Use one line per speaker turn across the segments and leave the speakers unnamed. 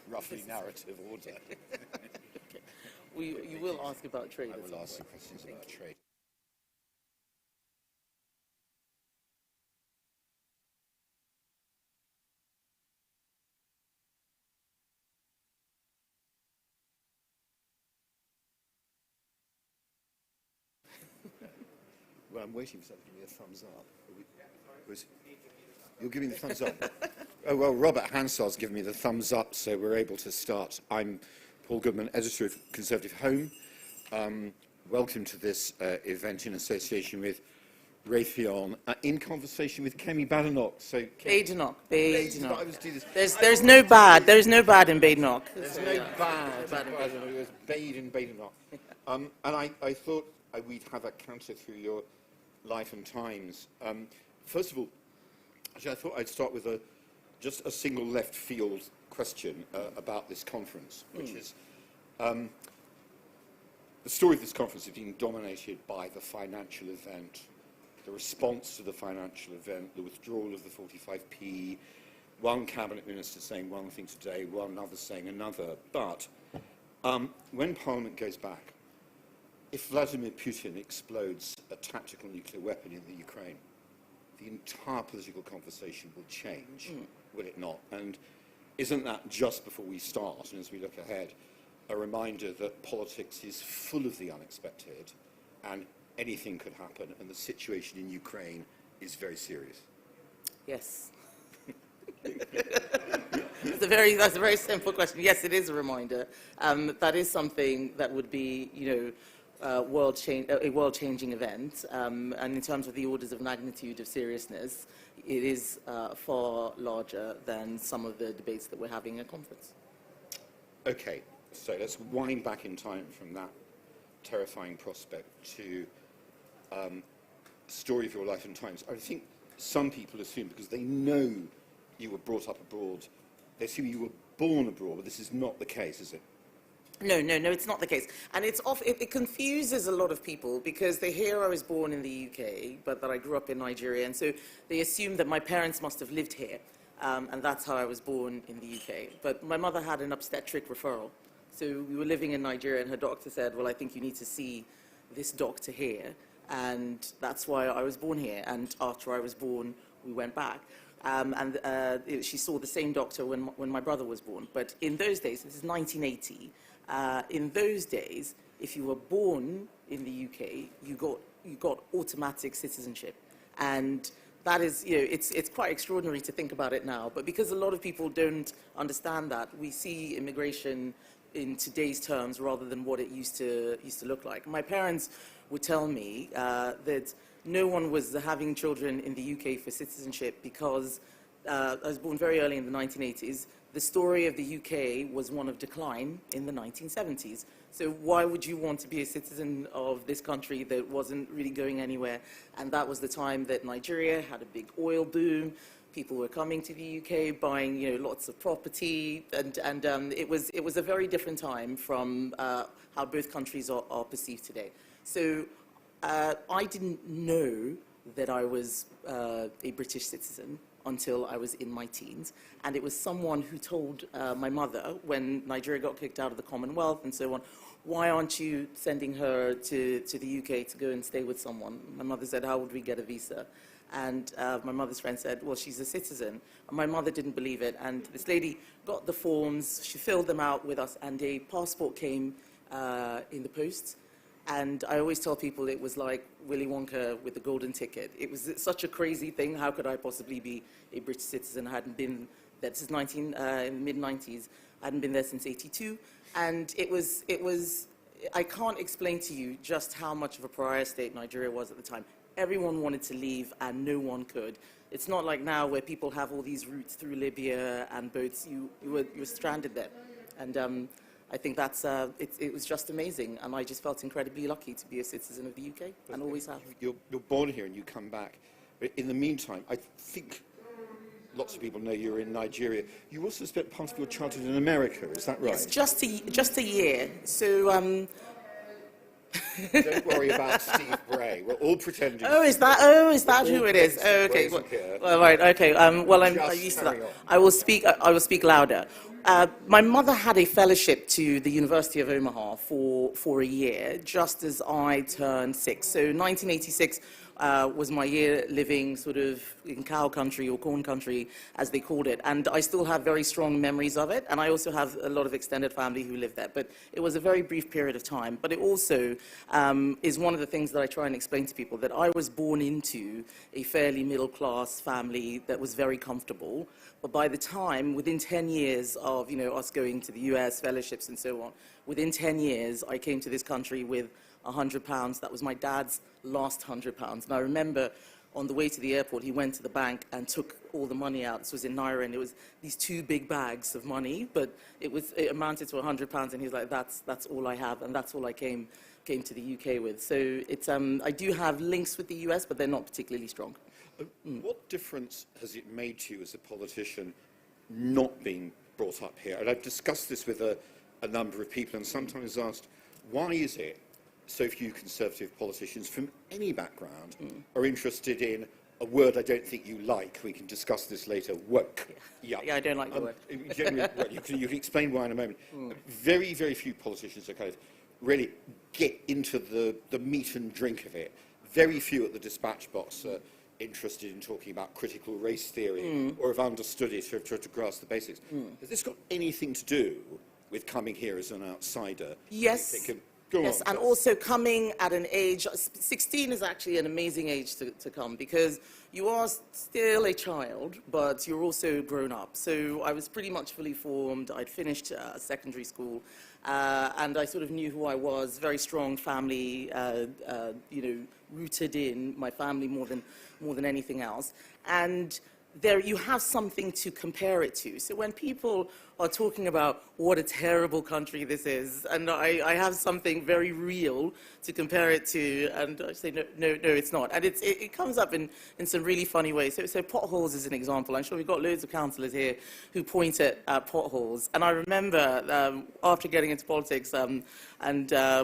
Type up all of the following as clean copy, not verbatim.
roughly narrative order.
Okay. You will ask about trade.
I will ask you questions about trade. Well, I'm waiting for someone to give me a thumbs up. You're giving the thumbs up? Oh, well, Robert Hansard's given me the thumbs up, so we're able to start. I'm Paul Goodman, editor of ConservativeHome. Welcome to this event in association with Raytheon, in conversation with Kemi Badenoch. So,
Badenoch. There's no bad in Badenoch.
There's no bad in Badenoch. There's Bade in Badenoch. And I thought we'd have a canter through your life and times. First of all, actually, I thought I'd start with just a single left field question about this conference, which is the story of this conference has been dominated by the financial event, the response to the financial event, the withdrawal of the 45p, one cabinet minister saying one thing today, one other saying another. But when Parliament goes back, if Vladimir Putin explodes a tactical nuclear weapon in the Ukraine, the entire political conversation will change, will it not? And isn't that just before we start, and as we look ahead, a reminder that politics is full of the unexpected and anything could happen, and the situation in Ukraine is very serious? Yes.
That's a very simple question. Yes, it is a reminder. That is something that would be, a world-changing event. And in terms of the orders of magnitude of seriousness, it is far larger than some of the debates that we're having at conference.
Okay, so let's wind back in time from that terrifying prospect to the story of your life and times. I think some people assume, because they know you were brought up abroad, they assume you were born abroad, but this is not the case, is it?
No, it's not the case. And it confuses a lot of people because they hear I was born in the UK, but that I grew up in Nigeria, and so they assume that my parents must have lived here, and that's how I was born in the UK. But my mother had an obstetric referral. So we were living in Nigeria, and her doctor said, well, I think you need to see this doctor here, and that's why I was born here. And after I was born, we went back. She saw the same doctor when my brother was born. But in those days, this is 1980, in those days, if you were born in the UK, you got automatic citizenship. And that is, it's quite extraordinary to think about it now. But because a lot of people don't understand that, we see immigration in today's terms rather than what it used to look like. My parents would tell me that no one was having children in the UK for citizenship because I was born very early in the 1980s. The story of the UK was one of decline in the 1970s. So why would you want to be a citizen of this country that wasn't really going anywhere? And that was the time that Nigeria had a big oil boom. People were coming to the UK, buying lots of property, and it was a very different time from how both countries are perceived today. So I didn't know that I was a British citizen until I was in my teens, and it was someone who told my mother when Nigeria got kicked out of the Commonwealth and so on, why aren't you sending her to the UK to go and stay with someone? My mother said, how would we get a visa? And my mother's friend said, well, she's a citizen. And my mother didn't believe it, and this lady got the forms, she filled them out with us, and a passport came in the post. And I always tell people it was like Willy Wonka with the golden ticket. It was such a crazy thing. How could I possibly be a British citizen? I hadn't been there since in the mid-90s. I hadn't been there since '82. And it was, I can't explain to you just how much of a pariah state Nigeria was at the time. Everyone wanted to leave and no one could. It's not like now where people have all these routes through Libya and boats. You were stranded there. And I think that's, it was just amazing, and I just felt incredibly lucky to be a citizen of the UK, and always have.
You're born here and you come back. But in the meantime, I think lots of people know you're in Nigeria. You also spent part of your childhood in America, is that right?
It's just a year. So
Don't worry about Steve Bray. We're all pretending.
Is that who it is? Oh, okay. Well, right. Okay. Well, I'm used to that. I will speak. I will speak louder. My mother had a fellowship to the University of Omaha for a year, just as I turned 6. So 1986 was my year living sort of in cow country or corn country, as they called it. And I still have very strong memories of it. And I also have a lot of extended family who live there. But it was a very brief period of time. But it also is one of the things that I try and explain to people, that I was born into a fairly middle-class family that was very comfortable. But by the time, within 10 years of, us going to the US, fellowships and so on, within 10 years, I came to this country with £100. That was my dad's last £100. And I remember on the way to the airport, he went to the bank and took all the money out. This was in Naira, and it was these 2 big bags of money, but it amounted to £100, and he's like, that's all I have, and that's all I came to the UK with. So it's, I do have links with the US, but they're not particularly strong.
What difference has it made to you as a politician not being brought up here? And I've discussed this with a number of people, and sometimes asked, why is it so few Conservative politicians from any background are interested in a word I don't think you like? We can discuss this later. Woke.
Yeah, I don't like the word.
Generally, well, you can explain why in a moment. Very, very few politicians are kind of really get into the meat and drink of it. Very few at the dispatch box are interested in talking about critical race theory or have understood it or have tried to grasp the basics. Has this got anything to do with coming here as an outsider?
Yes. Yes, and also coming at an age, 16 is actually an amazing age to come, because you are still a child, but you're also grown up. So I was pretty much fully formed. I'd finished secondary school, and I sort of knew who I was. Very strong family, rooted in my family more than anything else. And there you have something to compare it to. So when people are talking about what a terrible country this is, and I have something very real to compare it to, and I say, no, it's not. And it comes up in some really funny ways. So potholes is an example. I'm sure we've got loads of councillors here who point at potholes. And I remember after getting into politics, and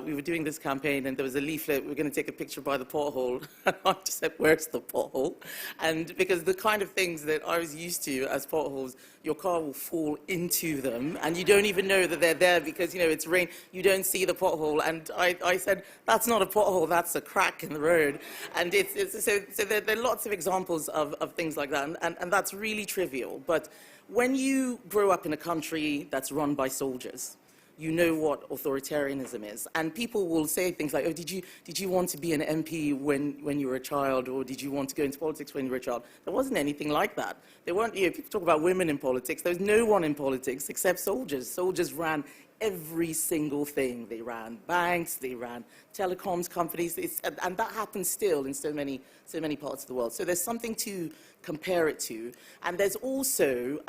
we were doing this campaign, and there was a leaflet, we were going to take a picture by the pothole. And I just said, where's the pothole? And because the kind of things that I was used to as potholes, your car will fall into them, and you don't even know that they're there because, it's rain. You don't see the pothole. And I said, that's not a pothole, that's a crack in the road. And so there are lots of examples of things like that, and that's really trivial. But when you grow up in a country that's run by soldiers, you know what authoritarianism is. And people will say things like, oh, did you want to be an MP when you were a child, or did you want to go into politics when you were a child? There wasn't anything like that. There weren't, people talk about women in politics. There was no one in politics except soldiers. Soldiers ran every single thing. They ran banks, they ran telecoms companies, and that happens still in so many parts of the world. So there's something to compare it to. And there's also,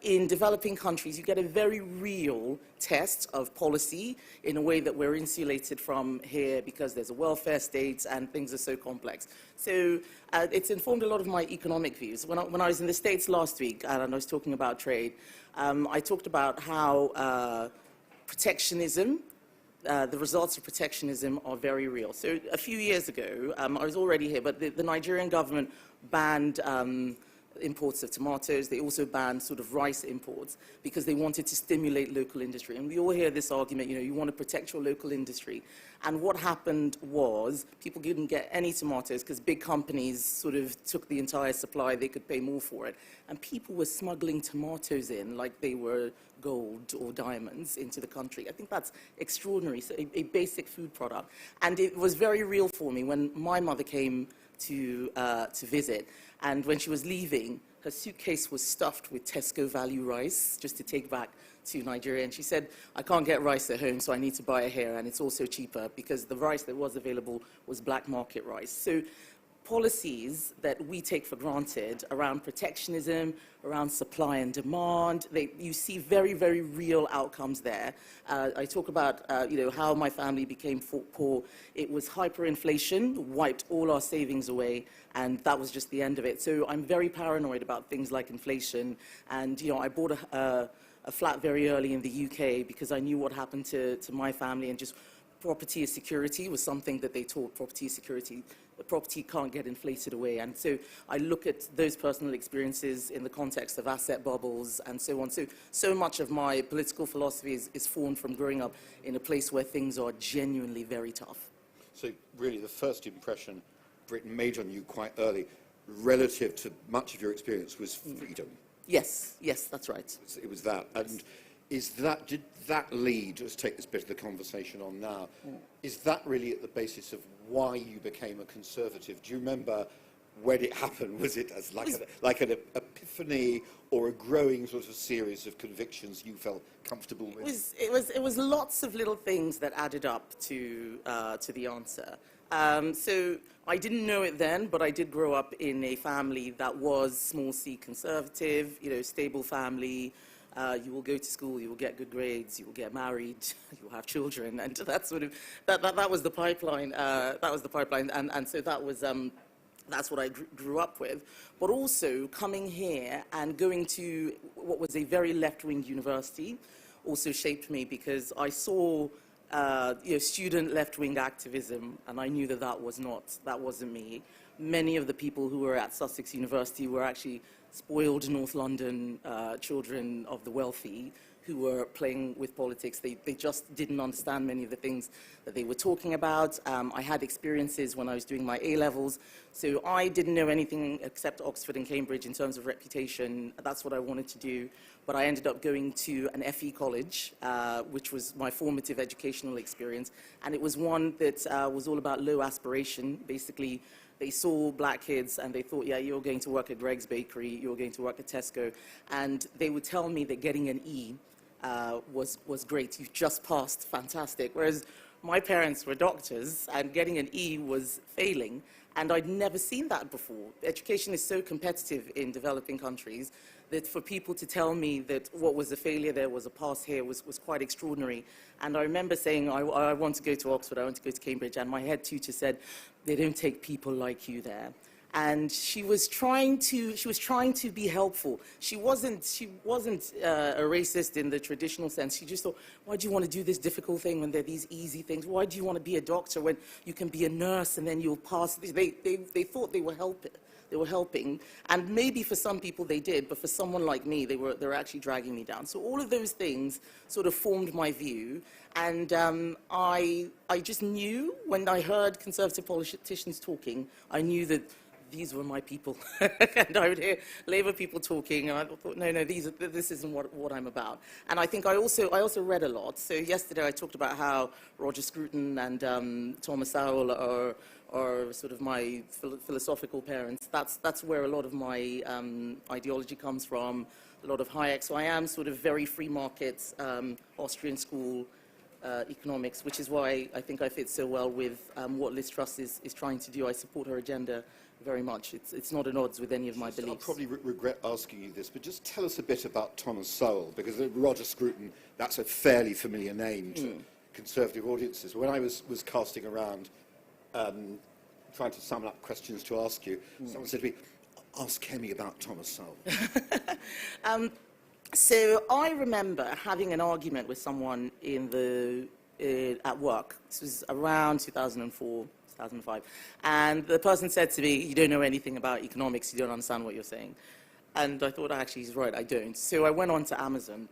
in developing countries, you get a very real test of policy in a way that we're insulated from here because there's a welfare state and things are so complex. So it's informed a lot of my economic views. When I was in the States last week, and I was talking about trade, I talked about how protectionism, the results of protectionism are very real. So a few years ago, I was already here, but the Nigerian government banned imports of tomatoes. They also banned sort of rice imports because they wanted to stimulate local industry. And we all hear this argument, you want to protect your local industry. And what happened was people didn't get any tomatoes because big companies sort of took the entire supply. They could pay more for it. And people were smuggling tomatoes in like they were gold or diamonds into the country. I think that's extraordinary. So a basic food product. And it was very real for me when my mother came to visit. And when she was leaving, her suitcase was stuffed with Tesco value rice just to take back to Nigeria. And she said, I can't get rice at home, so I need to buy it here. And it's also cheaper because the rice that was available was black market rice. So policies that we take for granted around protectionism, around supply and demand, you see very, very real outcomes there. I talk about how my family became poor. It was hyperinflation, wiped all our savings away, and that was just the end of it. So I'm very paranoid about things like inflation. And I bought a flat very early in the UK because I knew what happened to my family, and just property is security was something that they taught. Property is security. The property can't get inflated away. And so I look at those personal experiences in the context of asset bubbles and so on. So much of my political philosophy is formed from growing up in a place where things are genuinely very tough.
So really the first impression Britain made on you quite early, relative to much of your experience, was freedom.
Yes, that's right.
It was that. And did that lead, let's take this bit of the conversation on now, is that really at the basis of why you became a Conservative? Do you remember when it happened? Was it as like an epiphany or a growing sort of series of convictions you felt comfortable with?
It was lots of little things that added up to the answer. So I didn't know it then, but I did grow up in a family that was small c conservative, stable family. You will go to school, you will get good grades, you will get married, you will have children, and that was the pipeline. That was the pipeline, and so that's what I grew up with. But also coming here and going to what was a very left-wing university also shaped me, because I saw student left-wing activism, and I knew that wasn't me. Many of the people who were at Sussex University were actually spoiled North London children of the wealthy who were playing with politics. They just didn't understand many of the things that they were talking about. I had experiences when I was doing my A-levels, so I didn't know anything except Oxford and Cambridge in terms of reputation. That's what I wanted to do. But I ended up going to an FE college, which was my formative educational experience, and it was one that was all about low aspiration. Basically, they saw black kids and they thought, yeah, you're going to work at Greg's Bakery, you're going to work at Tesco, and they would tell me that getting an E was great. You've just passed, fantastic. Whereas my parents were doctors and getting an E was failing, and I'd never seen that before. Education is so competitive in developing countries that for people to tell me that what was a failure there was a pass here was quite extraordinary. And I remember saying, I want to go to Oxford, I want to go to Cambridge, and my head tutor said, they don't take people like you there. And she was trying to be helpful. She wasn't a racist in the traditional sense. She just thought, why do you want to do this difficult thing when there are these easy things? Why do you want to be a doctor when you can be a nurse and then you'll pass? They thought they were helping, and maybe for some people they did, but for someone like me, they were actually dragging me down. So all of those things sort of formed my view, and I just knew when I heard Conservative politicians talking, I knew that these were my people. And I would hear Labour people talking, and I thought, no, this isn't what I'm about. And I think I also read a lot. So yesterday I talked about how Roger Scruton and Thomas Sowell are sort of my philosophical parents. That's where a lot of my ideology comes from, a lot of Hayek. So I am sort of very free market, Austrian school economics, which is why I think I fit so well with what Liz Truss is trying to do. I support her agenda very much. It's not at odds with any of my beliefs.
I'll probably regret asking you this, but just tell us a bit about Thomas Sowell, because Roger Scruton, that's a fairly familiar name to Conservative audiences. When I was casting around trying to sum up questions to ask you, someone said to me, ask Kemi about Thomas Sowell.
So I remember having an argument with someone at work. This was around 2004, 2005. And the person said to me, you don't know anything about economics, you don't understand what you're saying. And I thought, actually, he's right, I don't. So I went on to Amazon,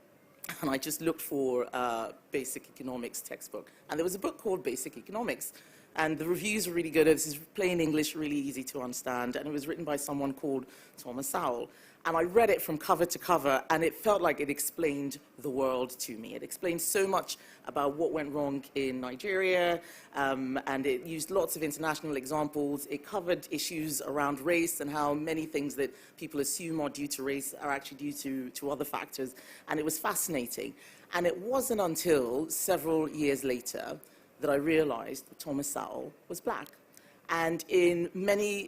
and I just looked for a basic economics textbook. And there was a book called Basic Economics. And the reviews were really good. This is plain English, really easy to understand. And it was written by someone called Thomas Sowell. And I read it from cover to cover, and it felt like it explained the world to me. It explained so much about what went wrong in Nigeria, and it used lots of international examples. It covered issues around race and how many things that people assume are due to race are actually due to other factors. And it was fascinating. And it wasn't until several years later that I realized that Thomas Sowell was black. And in many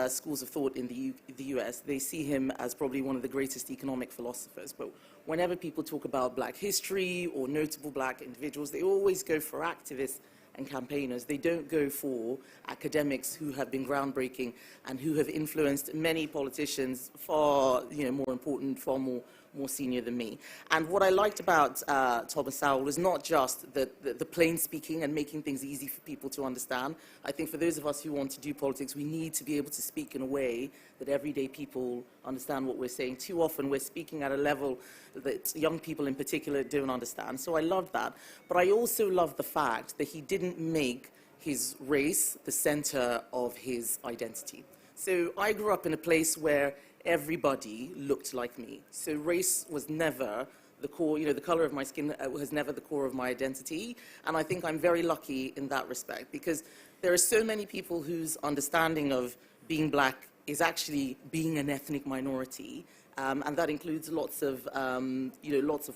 schools of thought in the US, they see him as probably one of the greatest economic philosophers. But whenever people talk about black history or notable black individuals, they always go for activists and campaigners. They don't go for academics who have been groundbreaking and who have influenced many politicians far more important, far more more senior than me. And what I liked about Thomas Sowell was not just the plain speaking and making things easy for people to understand. I think for those of us who want to do politics, we need to be able to speak in a way that everyday people understand what we're saying. Too often we're speaking at a level that young people in particular don't understand. So I loved that. But I also loved the fact that he didn't make his race the center of his identity. So I grew up in a place where everybody looked like me. So race was never the core, the color of my skin was never the core of my identity. And I think I'm very lucky in that respect, because there are so many people whose understanding of being black is actually being an ethnic minority. And that includes lots of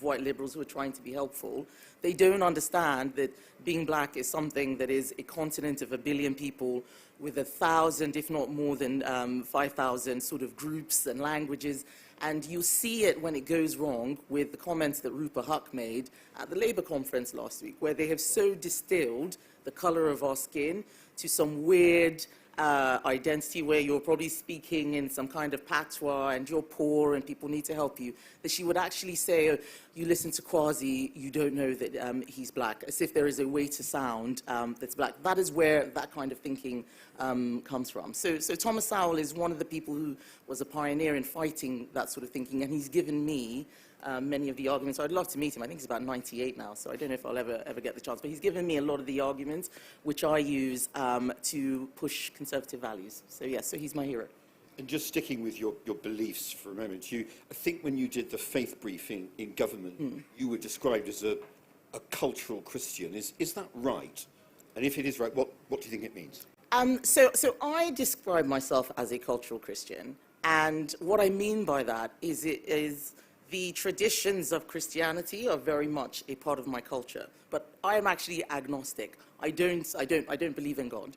white liberals who are trying to be helpful. They don't understand that being black is something that is a continent of 1 billion people with 1,000, if not more than 5,000 sort of groups and languages. And you see it when it goes wrong with the comments that Rupa Huq made at the Labour conference last week, where they have so distilled the color of our skin to some weird identity where you're probably speaking in some kind of patois and you're poor and people need to help you, that she would actually say, oh, you listen to Kwasi, you don't know that he's black, as if there is a way to sound that's black. That is where that kind of thinking comes from. So Thomas Sowell is one of the people who was a pioneer in fighting that sort of thinking, and he's given me many of the arguments. I'd love to meet him. I think he's about 98 now, so I don't know if I'll ever get the chance. But he's given me a lot of the arguments which I use to push conservative values. So yes, so he's my hero.
And just sticking with your beliefs for a moment, I think when you did the faith briefing in government, you were described as a cultural Christian. Is that right? And if it is right, what do you think it means?
So I describe myself as a cultural Christian, and what I mean by that is the traditions of Christianity are very much a part of my culture, but I am actually agnostic. I don't believe in God.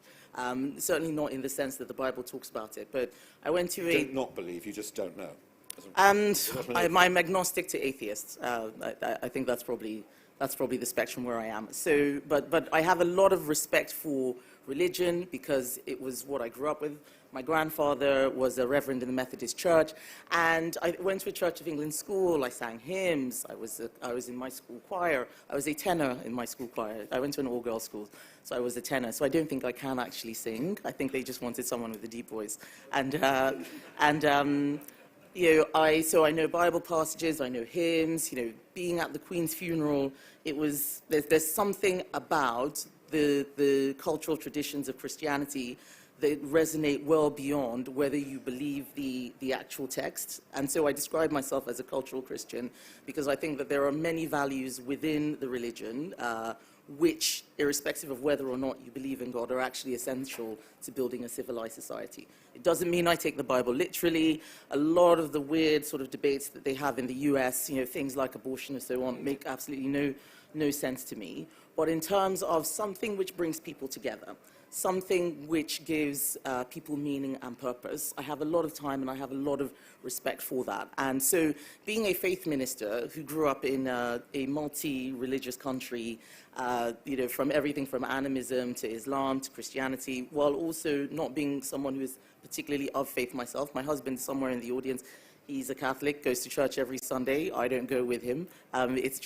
Certainly not in the sense that the Bible talks about it. But I went to
You don't not believe, you just don't know.
I'm agnostic to atheists. I think that's probably the spectrum where I am. So, but I have a lot of respect for religion because it was what I grew up with. My grandfather was a reverend in the Methodist Church, and I went to a Church of England school. I sang hymns. I was in my school choir. I was a tenor in my school choir. I went to an all-girls school, so I was a tenor. So I don't think I can actually sing. I think they just wanted someone with a deep voice. So I know Bible passages. I know hymns. Being at the Queen's funeral, there's something about the cultural traditions of Christianity that resonate well beyond whether you believe the actual text. And so I describe myself as a cultural Christian because I think that there are many values within the religion which, irrespective of whether or not you believe in God, are actually essential to building a civilized society. It doesn't mean I take the Bible literally. A lot of the weird sort of debates that they have in the US, things like abortion and so on, make absolutely no sense to me. But in terms of something which brings people together, something which gives people meaning and purpose, I have a lot of time and I have a lot of respect for that. And so being a faith minister who grew up in a multi-religious country, from everything from animism to Islam to Christianity, while also not being someone who is particularly of faith myself. My husband's somewhere in the audience. He's a Catholic, goes to church every Sunday. I don't go with him. It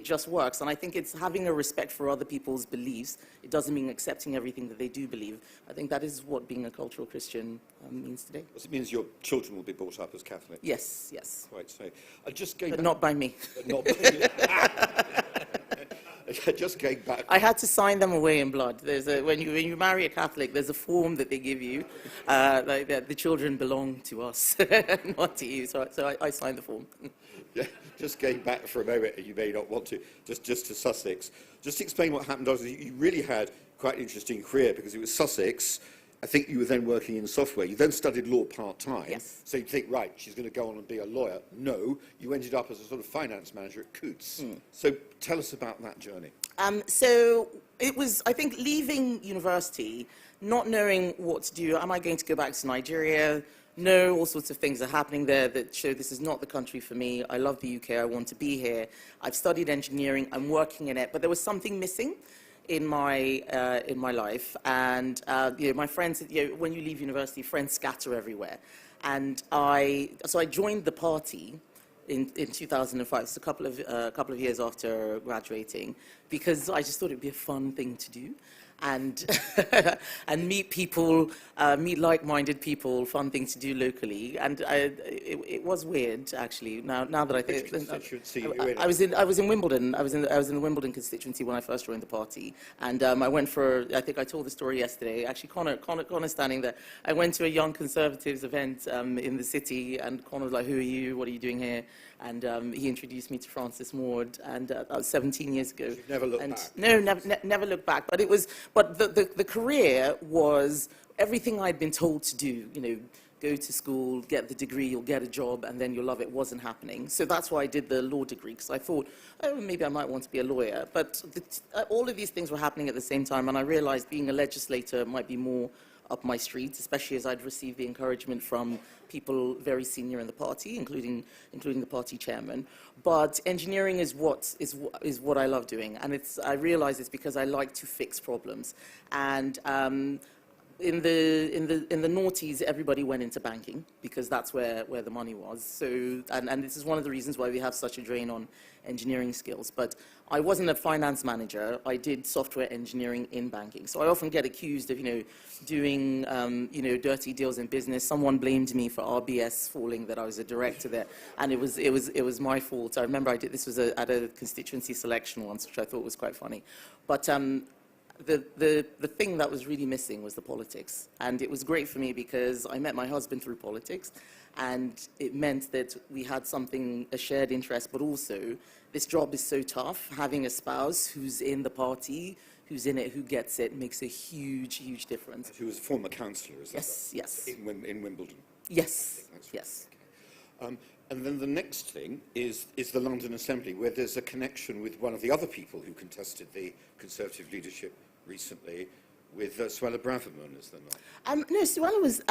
just works. And I think it's having a respect for other people's beliefs. It doesn't mean accepting everything that they do believe. I think that is what being a cultural Christian means today.
It means your children will be brought up as Catholic?
Yes, yes.
Quite so.
But not by me.
Not by you. Just going back.
I had to sign them away in blood. When you marry a Catholic, there's a form that they give you, like that the children belong to us, not to you. So I signed the form.
Yeah, just going back for a moment, you may not want to, just to Sussex. Just explain what happened. You really had quite an interesting career because it was Sussex. I think you were then working in software. You then studied law part-time. Yes. So you think, right, she's going to go on and be a lawyer. No, you ended up as a sort of finance manager at Coutts. So tell us about that journey.
So it was, I think, leaving university, not knowing what to do. Am I going to go back to Nigeria? No, all sorts of things are happening there that show this is not the country for me. I love the UK. I want to be here. I've studied engineering. I'm working in it. But there was something missing in my life, and my friends, when you leave university, friends scatter everywhere, and so I joined the party in 2005, so a couple of years after graduating, because I just thought it'd be a fun thing to do, and and meet people, meet like-minded people, fun thing to do locally, and it was weird actually. Now that I think,
Which constituency you in?
I was in Wimbledon. I was in the Wimbledon constituency when I first joined the party, and I went for, I think I told the story yesterday. Actually, Connor's standing there. I went to a Young Conservatives event in the city, and Connor was like, "Who are you? What are you doing here?" And he introduced me to Francis Maud, and that was 17 years ago.
You've never looked back?
No, never looked back. But the career was everything I'd been told to do. You know, go to school, get the degree, you'll get a job, and then you'll love it. Wasn't happening. So that's why I did the law degree, because I thought, oh, maybe I might want to be a lawyer. But all of these things were happening at the same time, and I realized being a legislator might be more up my street, especially as I'd received the encouragement from people very senior in the party, including the party chairman. But engineering is what I love doing, and I realize it's because I like to fix problems. And in the noughties, everybody went into banking because that's where the money was. So, and this is one of the reasons why we have such a drain on engineering skills. But I wasn't a finance manager. I did software engineering in banking. So I often get accused of, doing, dirty deals in business. Someone blamed me for RBS falling, that I was a director there, and it was my fault. I remember I did this was at a constituency selection once, which I thought was quite funny. But the thing that was really missing was the politics. And it was great for me because I met my husband through politics, and it meant that we had a shared interest, but also this job is so tough. Having a spouse who's in the party, who's in it, who gets it, makes a huge, huge difference.
Who was a former councillor, is that
Yes,
right?
yes.
In Wimbledon?
Yes,
That's right.
yes.
Okay. And then the next thing is the London Assembly, where there's a connection with one of the other people who contested the Conservative leadership recently, with Suella Braverman, is there not?
No, Suella was...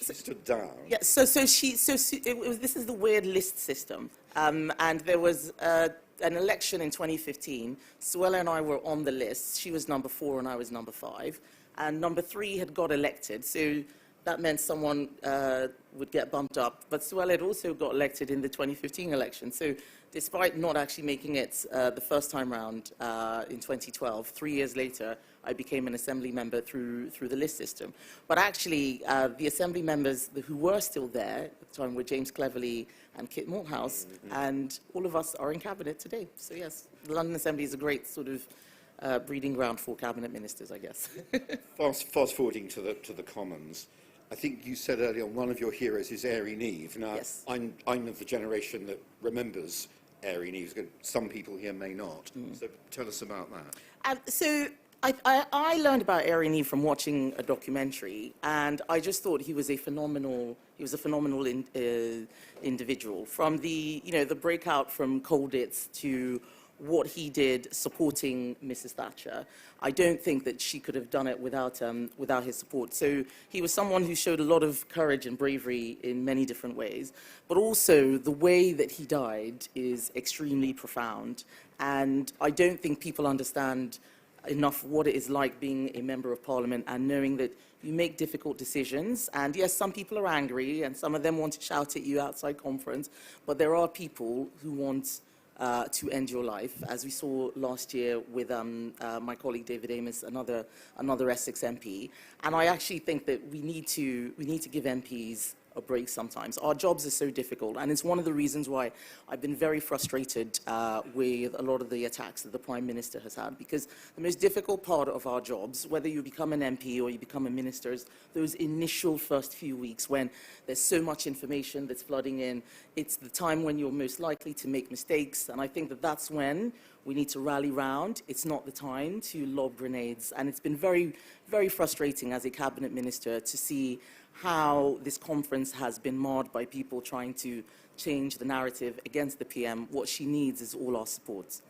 She stood down.
Yeah, this is the weird list system. And there was an election in 2015. Suella and I were on the list. She was number 4 and I was number 5. And number 3 had got elected, so that meant someone would get bumped up. But Suella had also got elected in the 2015 election. So despite not actually making it the first time round in 2012, 3 years later, I became an assembly member through the list system. But actually, the assembly members who were still there at the time were James Cleverly and Kit Malthouse, and all of us are in cabinet today. So yes, the London Assembly is a great sort of breeding ground for cabinet ministers, I guess.
Fast forwarding to the Commons, I think you said earlier on one of your heroes is Airy Neve. Now,
Yes.
I'm of the generation that remembers Airy Neve. Some people here may not. So tell us about that.
So I learned about Airy Neve from watching a documentary, and I just thought he was a phenomenal individual. From the breakout from Colditz to what he did supporting Mrs. Thatcher. I don't think that she could have done it without his support. So he was someone who showed a lot of courage and bravery in many different ways, but also the way that he died is extremely profound. And I don't think people understand enough what it is like being a member of parliament and knowing that you make difficult decisions. And yes, some people are angry and some of them want to shout at you outside conference, but there are people who want to end your life, as we saw last year with my colleague David Amos, another Essex MP. And I actually think that we need to give MPs a break sometimes. Our jobs are so difficult, and it's one of the reasons why I've been very frustrated with a lot of the attacks that the Prime Minister has had, because the most difficult part of our jobs, whether you become an MP or you become a minister, is those initial first few weeks when there's so much information that's flooding in. It's the time when you're most likely to make mistakes, and I think that that's when we need to rally round. It's not the time to lob grenades, and it's been very, very frustrating as a cabinet minister to see how this conference has been marred by people trying to change the narrative against the PM. What she needs is all our support.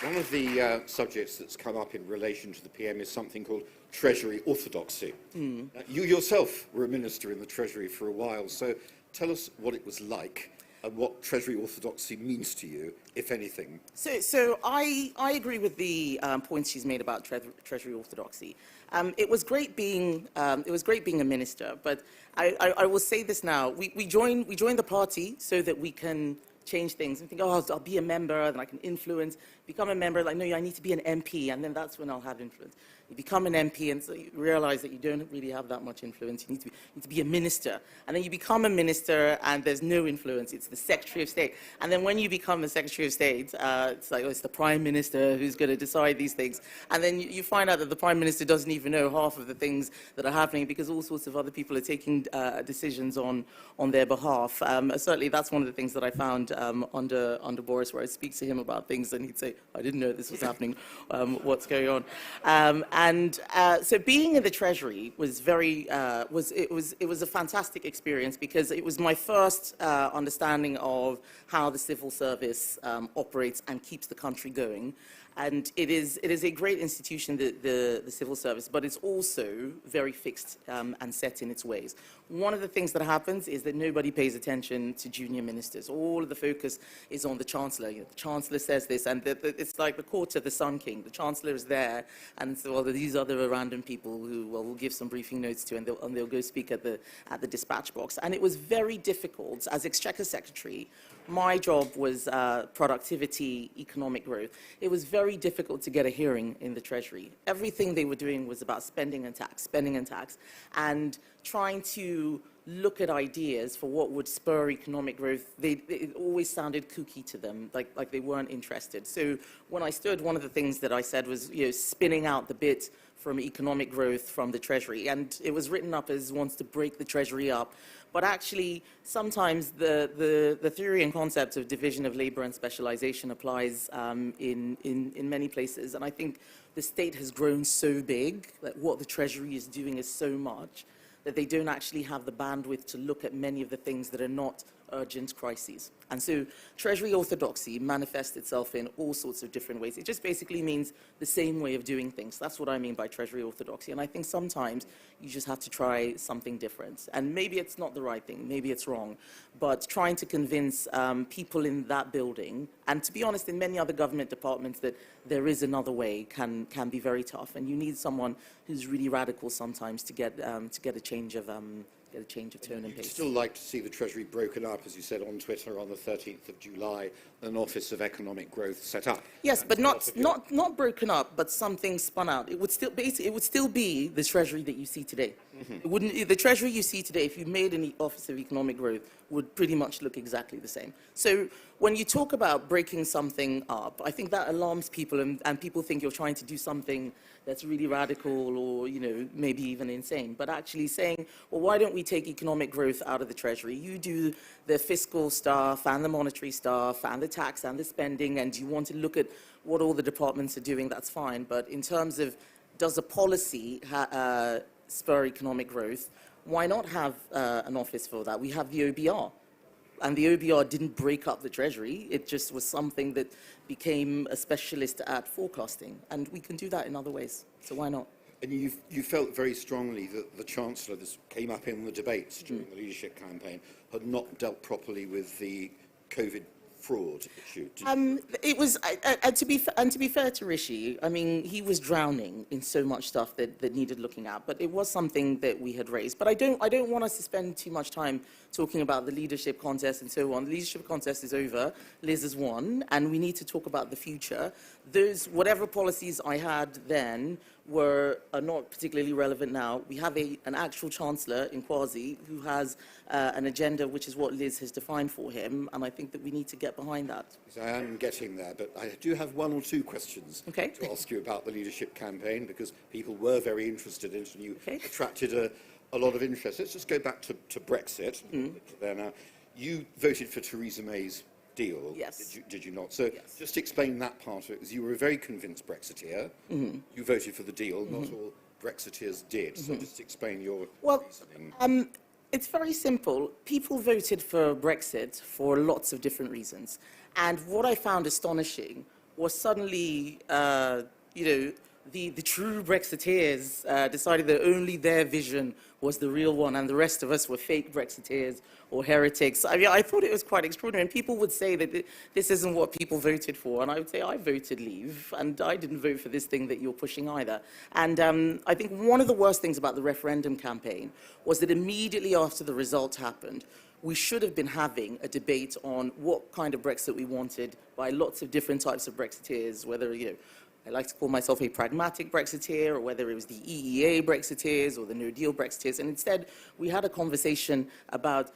One of the subjects that's come up in relation to the PM is something called Treasury Orthodoxy. You yourself were a minister in the Treasury for a while, so tell us what it was like. and what Treasury Orthodoxy means to you, if anything.
So I agree with the points she's made about Treasury Orthodoxy. It was great being a minister, but I will say this now: we join the party so that we can change things and think, oh, I'll be a member, then I can influence. Become a member, like, no, I need to be an MP, and then that's when I'll have influence. You become an MP, and so you realize that you don't really have that much influence. You need to be a minister. And then you become a minister, and there's no influence. It's the Secretary of State. And then when you become the Secretary of State, it's like, oh, it's the Prime Minister who's going to decide these things. And then you find out that the Prime Minister doesn't even know half of the things that are happening because all sorts of other people are taking decisions on their behalf. Certainly, that's one of the things that I found under Boris, where I speak to him about things, and he'd say, I didn't know this was happening. What's going on? So being in the Treasury was it was a fantastic experience because it was my first understanding of how the civil service operates and keeps the country going. And it is a great institution, the civil service, but it's also very fixed and set in its ways. One of the things that happens is that nobody pays attention to junior ministers. All of the focus is on the Chancellor. You know, the Chancellor says this, and it's like the court of the Sun King. The Chancellor is there, and so, well, these other random people who we'll give some briefing notes to, and they'll go speak at the dispatch box. And it was very difficult. As Exchequer Secretary, my job was productivity, economic growth. It was very difficult to get a hearing in the Treasury. Everything they were doing was about spending and tax, and trying to look at ideas for what would spur economic growth. It always sounded kooky to them, like they weren't interested. So when I stood, one of the things that I said was, you know, spinning out the bit from economic growth from the Treasury. And it was written up as wants to break the Treasury up. But actually, sometimes the theory and concept of division of labor and specialization applies in many places. And I think the state has grown so big that what the Treasury is doing is so much that they don't actually have the bandwidth to look at many of the things that are not urgent crises. And so Treasury orthodoxy manifests itself in all sorts of different ways. It just basically means the same way of doing things. That's what I mean by Treasury orthodoxy. And I think sometimes you just have to try something different. And maybe it's not the right thing, maybe it's wrong, but trying to convince people in that building, and to be honest, in many other government departments, that there is another way can be very tough. And you need someone who's really radical sometimes to get a change of tone and pace.
You'd still like to see the Treasury broken up, as you said on Twitter on the 13th of July, an Office of Economic Growth set up.
Yes, but not broken up, but something spun out. It would still be the Treasury that you see today. Mm-hmm. The Treasury you see today, if you made an Office of Economic Growth, would pretty much look exactly the same. So when you talk about breaking something up, I think that alarms people, and people think you're trying to do something that's really radical or, you know, maybe even insane. But actually saying, well, why don't we take economic growth out of the Treasury? You do the fiscal stuff and the monetary stuff and the tax and the spending, and you want to look at what all the departments are doing, that's fine. But in terms of, does a policy spur economic growth, why not have an office for that? We have the OBR. And the OBR didn't break up the Treasury. It just was something that became a specialist at forecasting. And we can do that in other ways. So why not?
And you felt very strongly that the Chancellor, this came up in the debates during the leadership campaign, had not dealt properly with the COVID fraud issue.
It was, and to be fair to Rishi, I mean, he was drowning in so much stuff that needed looking at, but it was something that we had raised. But I don't want us to spend too much time talking about the leadership contest and so on. The leadership contest is over. Liz has won, and we need to talk about the future. Whatever policies I had then are not particularly relevant now. We have an actual Chancellor in Kwasi who has an agenda, which is what Liz has defined for him, and I think that we need to get behind that.
I am getting there, but I do have one or two questions to ask you about the leadership campaign, because people were very interested in it, and you attracted a lot of interest. Let's just go back to Brexit. There now. You voted for Theresa May's deal,
yes.
Did you not? So
yes.
Just explain that part of it, because you were a very convinced Brexiteer. You voted for the deal, not all Brexiteers did. So just explain your reasoning.
It's very simple. People voted for Brexit for lots of different reasons. And what I found astonishing was suddenly, the true Brexiteers decided that only their vision was the real one, and the rest of us were fake Brexiteers or heretics. I mean, I thought it was quite extraordinary. And people would say that this isn't what people voted for, and I would say I voted Leave, and I didn't vote for this thing that you're pushing either. And I think one of the worst things about the referendum campaign was that immediately after the result happened, we should have been having a debate on what kind of Brexit we wanted by lots of different types of Brexiteers, whether, I like to call myself a pragmatic Brexiteer, or whether it was the EEA Brexiteers or the No Deal Brexiteers. And instead, we had a conversation about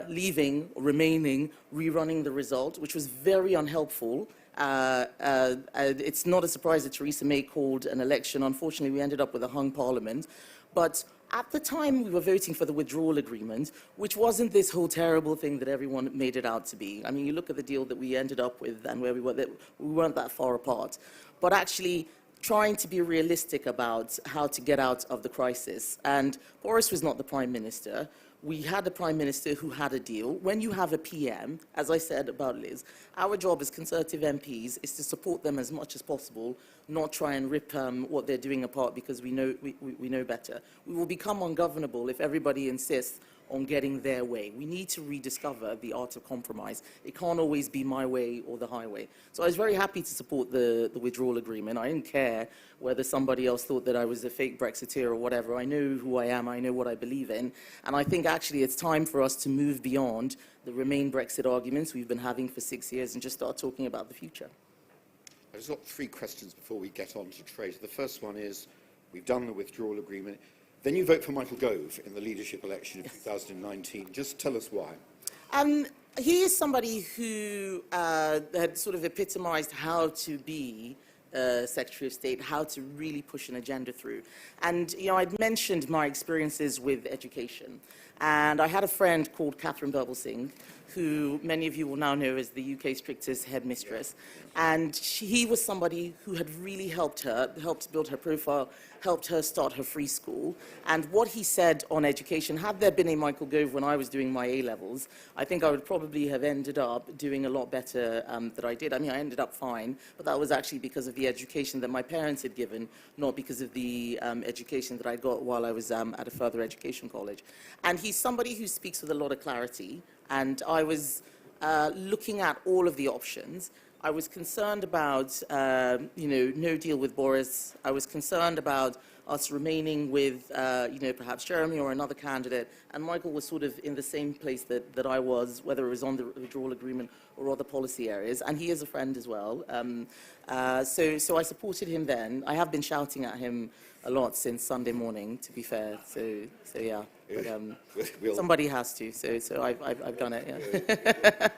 leaving, remaining, rerunning the result, which was very unhelpful. It's not a surprise that Theresa May called an election. Unfortunately, we ended up with a hung parliament. But at the time, we were voting for the withdrawal agreement, which wasn't this whole terrible thing that everyone made it out to be. I mean, you look at the deal that we ended up with and where we weren't that far apart. But actually, trying to be realistic about how to get out of the crisis. And Boris was not the Prime Minister. We had a Prime Minister who had a deal. When you have a PM, as I said about Liz, our job as Conservative MPs is to support them as much as possible, not try and rip what they're doing apart because we know better. We will become ungovernable if everybody insists on getting their way. We need to rediscover the art of compromise. It can't always be my way or the highway. So I was very happy to support the withdrawal agreement. I didn't care whether somebody else thought that I was a fake Brexiteer or whatever. I know who I am, I know what I believe in, and I think actually it's time for us to move beyond the Remain Brexit arguments we've been having for 6 years and just start talking about the future.
I've just got 3 questions before we get on to trade. The first one is, we've done the withdrawal agreement. Then you vote for Michael Gove in the leadership election of 2019. Just tell us why.
He is somebody who had sort of epitomized how to be Secretary of State, how to really push an agenda through. And, I'd mentioned my experiences with education. And I had a friend called Catherine Birbalsingh, who many of you will now know as the UK's strictest headmistress. And he was somebody who had really helped build her profile, helped her start her free school. And what he said on education, had there been a Michael Gove when I was doing my A-levels, I think I would probably have ended up doing a lot better than I did. I mean, I ended up fine, but that was actually because of the education that my parents had given, not because of the education that I got while I was at a further education college. And he's somebody who speaks with a lot of clarity. And I was looking at all of the options. I was concerned about, no deal with Boris. I was concerned about us remaining with, perhaps Jeremy or another candidate. And Michael was sort of in the same place that I was, whether it was on the withdrawal agreement or other policy areas. And he is a friend as well. So I supported him then. I have been shouting at him a lot since Sunday morning, to be fair. So yeah. But, somebody has to, so I've done it, yeah.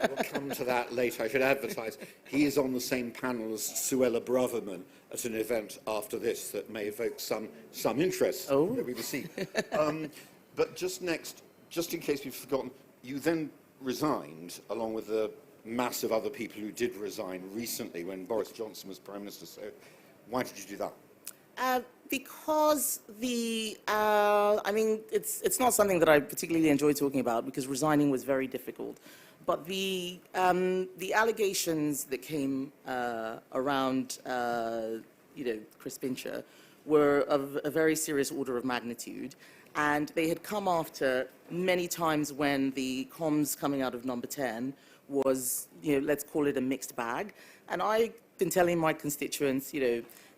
We'll come to that later. I should advertise. He is on the same panel as Suella Braverman at an event after this that may evoke some interest.
Oh.
We will see. But just next, just in case we've forgotten, you then resigned, along with the mass of other people who did resign recently when Boris Johnson was Prime Minister. So why did you do that?
Because it's not something that I particularly enjoy talking about because resigning was very difficult. But the allegations that came around, Chris Pincher were of a very serious order of magnitude. And they had come after many times when the comms coming out of Number 10 was, let's call it a mixed bag. And I've been telling my constituents,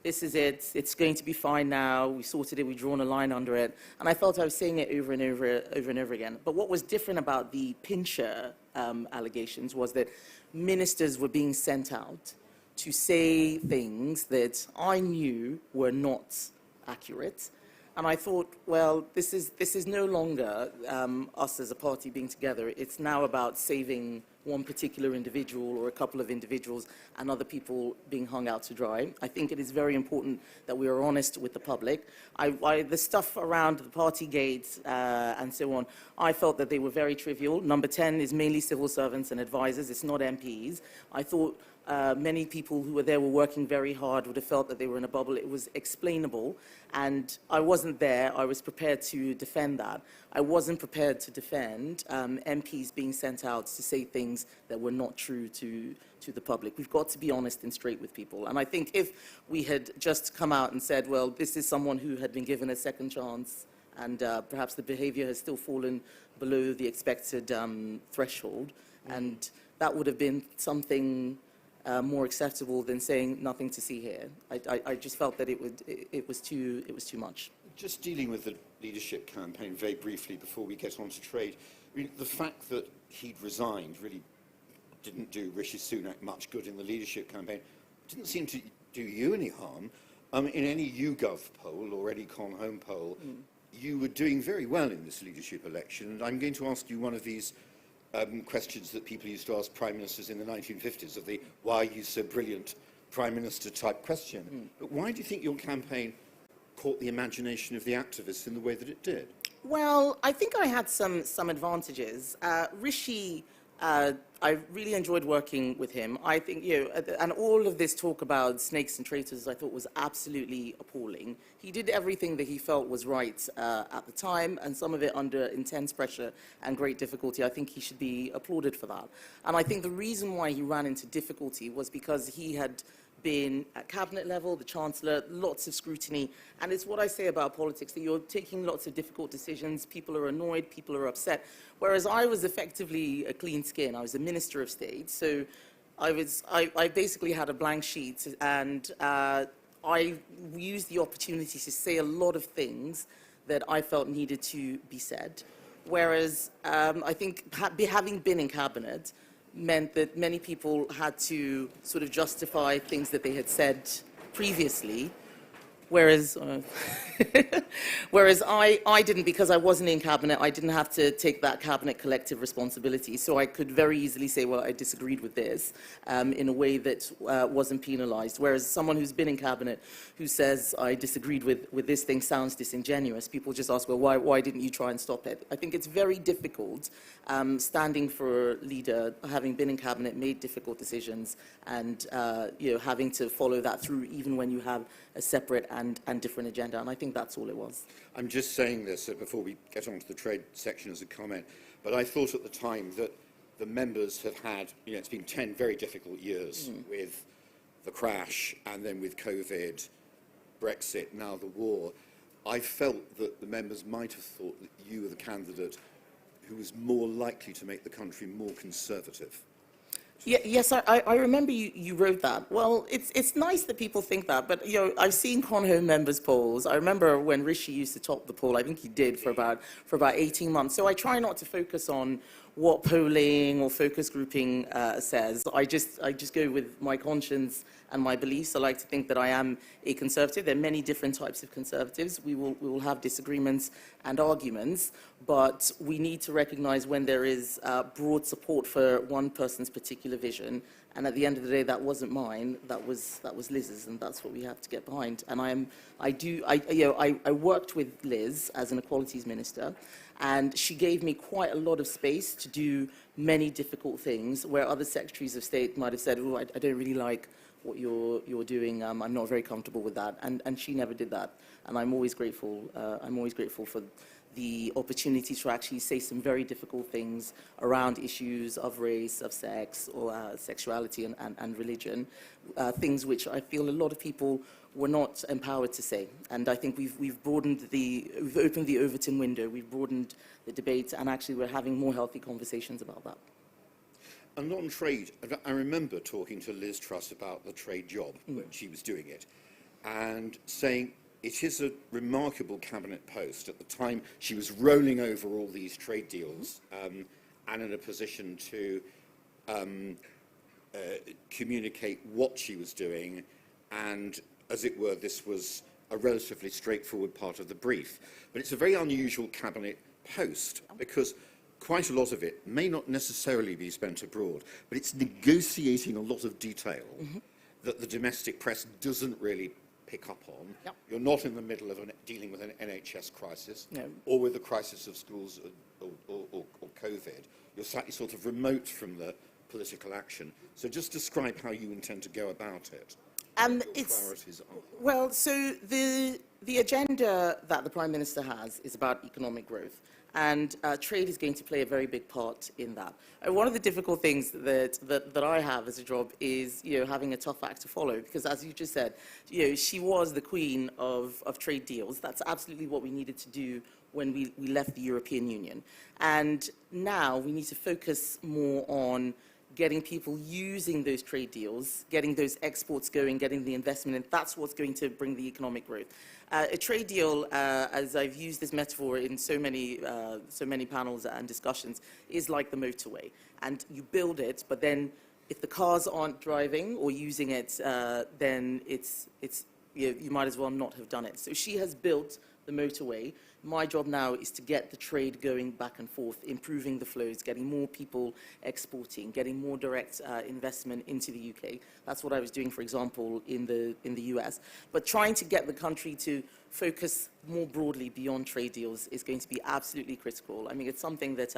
this is it, it's going to be fine now, we sorted it, we've drawn a line under it. And I felt I was saying it over and over again. But what was different about the Pincher allegations was that ministers were being sent out to say things that I knew were not accurate. And I thought, well, this is no longer us as a party being together. It's now about saving one particular individual or a couple of individuals and other people being hung out to dry. I think it is very important that we are honest with the public. The stuff around the Partygate and so on, I felt that they were very trivial. Number 10 is mainly civil servants and advisors. It's not MPs. I thought many people who were there were working very hard, would have felt that they were in a bubble. It was explainable, and I wasn't there. I was prepared to defend that. I wasn't prepared to defend MPs being sent out to say things that were not true to the public. We've got to be honest and straight with people. And I think if we had just come out and said, well, this is someone who had been given a second chance and perhaps the behavior has still fallen below the expected threshold, and that would have been something more acceptable than saying nothing to see here. I just felt that it was too much.
Just dealing with the leadership campaign very briefly before we get on to trade, I mean, the fact that he'd resigned really didn't do Rishi Sunak much good in the leadership campaign. Didn't seem to do you any harm. In any YouGov poll or any ConHome poll, you were doing very well in this leadership election. And I'm going to ask you one of these questions that people used to ask prime ministers in the 1950s, of the "why are you so brilliant" prime minister type question. But why do you think your campaign caught the imagination of the activists in the way that it did?
Well, I think I had some advantages. Rishi, I really enjoyed working with him. I think, and all of this talk about snakes and traitors I thought was absolutely appalling. He did everything that he felt was right at the time, and some of it under intense pressure and great difficulty. I think he should be applauded for that. And I think the reason why he ran into difficulty was because he had been at cabinet level, the chancellor, lots of scrutiny. And it's what I say about politics, that you're taking lots of difficult decisions, people are annoyed, people are upset. Whereas I was effectively a clean skin. I was a minister of state, so I basically had a blank sheet, and I used the opportunity to say a lot of things that I felt needed to be said. Whereas I think having been in cabinet meant that many people had to sort of justify things that they had said previously, whereas I didn't, because I wasn't in cabinet. I didn't have to take that cabinet collective responsibility, so I could very easily say, well, I disagreed with this in a way that wasn't penalized. Whereas someone who's been in cabinet who says I disagreed with this thing sounds disingenuous. People just ask, well, why didn't you try and stop it? I think it's very difficult standing for a leader, having been in cabinet, made difficult decisions, and having to follow that through even when you have a separate and different agenda, and I think that's all it was.
I'm just saying this before we get on to the trade section as a comment, but I thought at the time that the members have had, it's been 10 very difficult years with the crash, and then with COVID, Brexit, now the war. I felt that the members might have thought that you were the candidate who was more likely to make the country more conservative.
Yes, I remember you wrote that. Well, it's nice that people think that, but I've seen ConHome members' polls. I remember when Rishi used to top the poll. I think he did for about 18 months. So I try not to focus on what polling or focus grouping says. I just go with my conscience and my beliefs. I like to think that I am a conservative. There are many different types of conservatives. We will have disagreements and arguments, but we need to recognize when there is broad support for one person's particular vision. And at the end of the day, that wasn't mine. That was Liz's, and that's what we have to get behind. And I worked with Liz as an equalities minister, and she gave me quite a lot of space to do many difficult things where other secretaries of state might have said, "Oh, I don't really like what you're doing. I'm not very comfortable with that," and she never did that. And I'm always grateful. I'm always grateful for the opportunity to actually say some very difficult things around issues of race, of sex, or sexuality and religion, things which I feel a lot of people were not empowered to say. And I think we've opened the Overton window, we've broadened the debate, and actually we're having more healthy conversations about that.
And on trade, I remember talking to Liz Truss about the trade job when she was doing it, and saying it is a remarkable cabinet post. At the time, she was rolling over all these trade deals and in a position to communicate what she was doing, and, as it were, this was a relatively straightforward part of the brief. But it's a very unusual cabinet post, because quite a lot of it may not necessarily be spent abroad, but it's negotiating a lot of detail that the domestic press doesn't really pick up on.
Yep.
You're not in the middle of dealing with an NHS crisis,
no,
or with the crisis of schools or COVID. You're slightly sort of remote from the political action. So just describe how you intend to go about it. Priorities are.
Well, so the agenda that the Prime Minister has is about economic growth. And trade is going to play a very big part in that. And one of the difficult things that I have as a job is, having a tough act to follow, because as you just said, she was the queen of trade deals. That's absolutely what we needed to do when we left the European Union. And now we need to focus more on getting people using those trade deals, getting those exports going, getting the investment, and that's what's going to bring the economic growth. A trade deal, as I've used this metaphor in so many panels and discussions, is like the motorway. And you build it, but then if the cars aren't driving or using it, then you might as well not have done it. So she has built the motorway. My job now is to get the trade going back and forth, improving the flows, getting more people exporting, getting more direct investment into the UK. That's what I was doing, for example, in the US. But trying to get the country to focus more broadly beyond trade deals is going to be absolutely critical. I mean, it's something that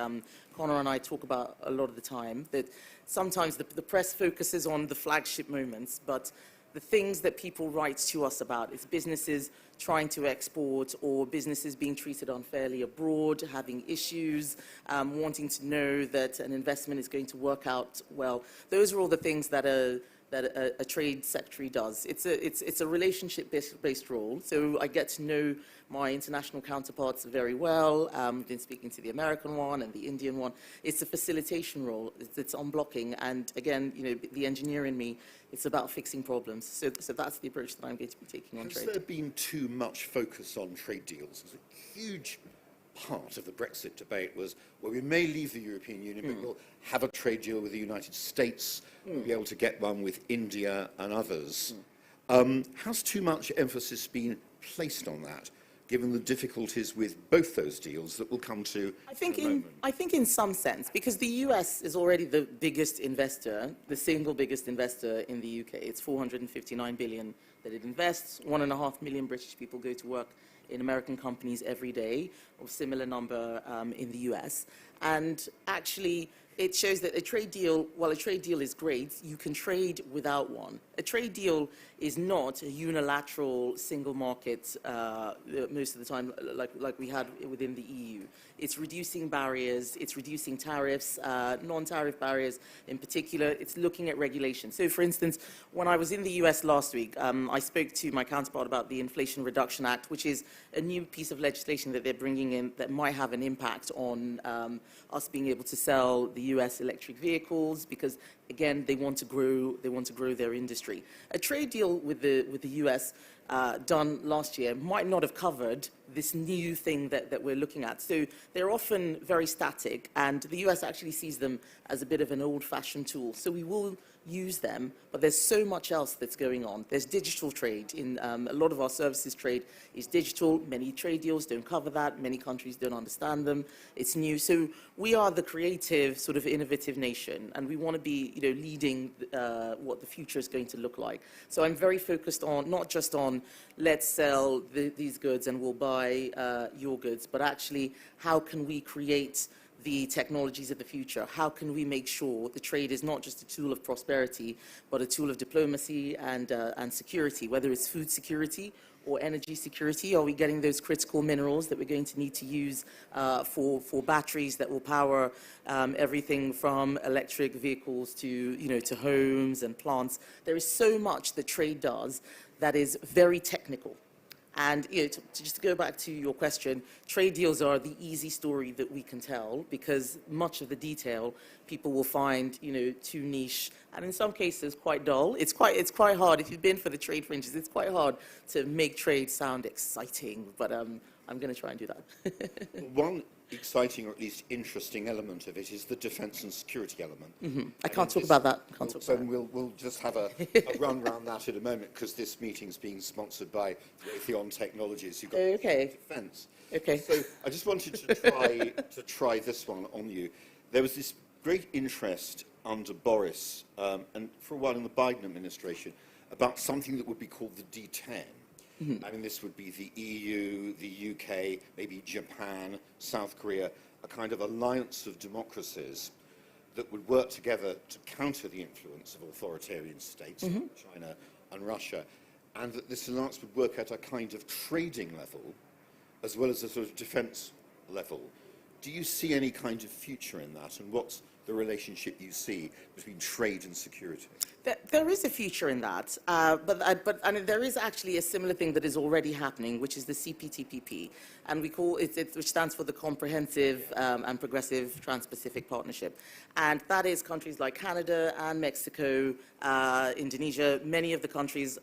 Connor and I talk about a lot of the time, that sometimes the press focuses on the flagship moments, but the things that people write to us about is businesses trying to export or businesses being treated unfairly abroad, having issues, wanting to know that an investment is going to work out well. Those are all the things that a trade secretary does. It's a relationship-based role, so I get to know my international counterparts very well. I've been speaking to the American one and the Indian one. It's a facilitation role. It's unblocking, and again, the engineer in me, it's about fixing problems. So that's the approach that I'm going to be taking on trade.
Has there been too much focus on trade deals? There's a huge part of the Brexit debate was, well, we may leave the European Union, but we'll have a trade deal with the United States, we'll be able to get one with India and others. Has too much emphasis been placed on that, given the difficulties with both those deals that we'll come to
I think in some sense, because the US is already the biggest investor, the single biggest investor in the UK. It's 459 billion that it invests. 1.5 million British people go to work in American companies every day, or similar number in the US. And actually, it shows that a trade deal, while a trade deal is great, you can trade without one. A trade deal is not a unilateral single market most of the time like we had within the EU. It's reducing barriers, it's reducing tariffs, non-tariff barriers in particular. It's looking at regulation. So for instance, when I was in the US last week, I spoke to my counterpart about the Inflation Reduction Act, which is a new piece of legislation that they're bringing in that might have an impact on us being able to sell the US electric vehicles, because again, they want to grow their industry. A trade deal with the US done last year might not have covered this new thing that we're looking at. So they're often very static, and the US actually sees them as a bit of an old-fashioned tool. So we will use them, but there's so much else that's going on. There's digital trade. In a lot of our services trade is digital. Many trade deals don't cover that. Many countries don't understand them. It's new. So we are the creative, sort of innovative nation, and we want to be, leading what the future is going to look like. So I'm very focused on not just on let's sell these goods and we'll buy your goods, but actually how can we create the technologies of the future? How can we make sure the trade is not just a tool of prosperity, but a tool of diplomacy and security, whether it's food security or energy security? Are we getting those critical minerals that we're going to need to use for batteries that will power everything from electric vehicles to homes and plants? There is so much that trade does that is very technical. And to just go back to your question, trade deals are the easy story that we can tell, because much of the detail people will find too niche, and in some cases quite dull. It's quite hard. If you've been for the trade fringes, it's quite hard to make trade sound exciting. But I'm going to try and do that.
One exciting, or at least interesting, element of it is the defence and security element.
I can't talk about that.
So we'll just have a run around that in a moment, because this meeting's being sponsored by Raytheon Technologies, who've got defence.
Okay.
So I just wanted to try this one on you. There was this great interest under Boris, and for a while in the Biden administration, about something that would be called the D10. I mean, this would be the EU, the UK, maybe Japan, South Korea, a kind of alliance of democracies that would work together to counter the influence of authoritarian states like China and Russia, and that this alliance would work at a kind of trading level as well as a sort of defence level. Do you see any kind of future in that, and what's the relationship you see between trade and security?
There is a future in that, but there is actually a similar thing that is already happening, which is the CPTPP, and we call it, which stands for the Comprehensive and Progressive Trans-Pacific Partnership, and that is countries like Canada and Mexico, Indonesia, many of the countries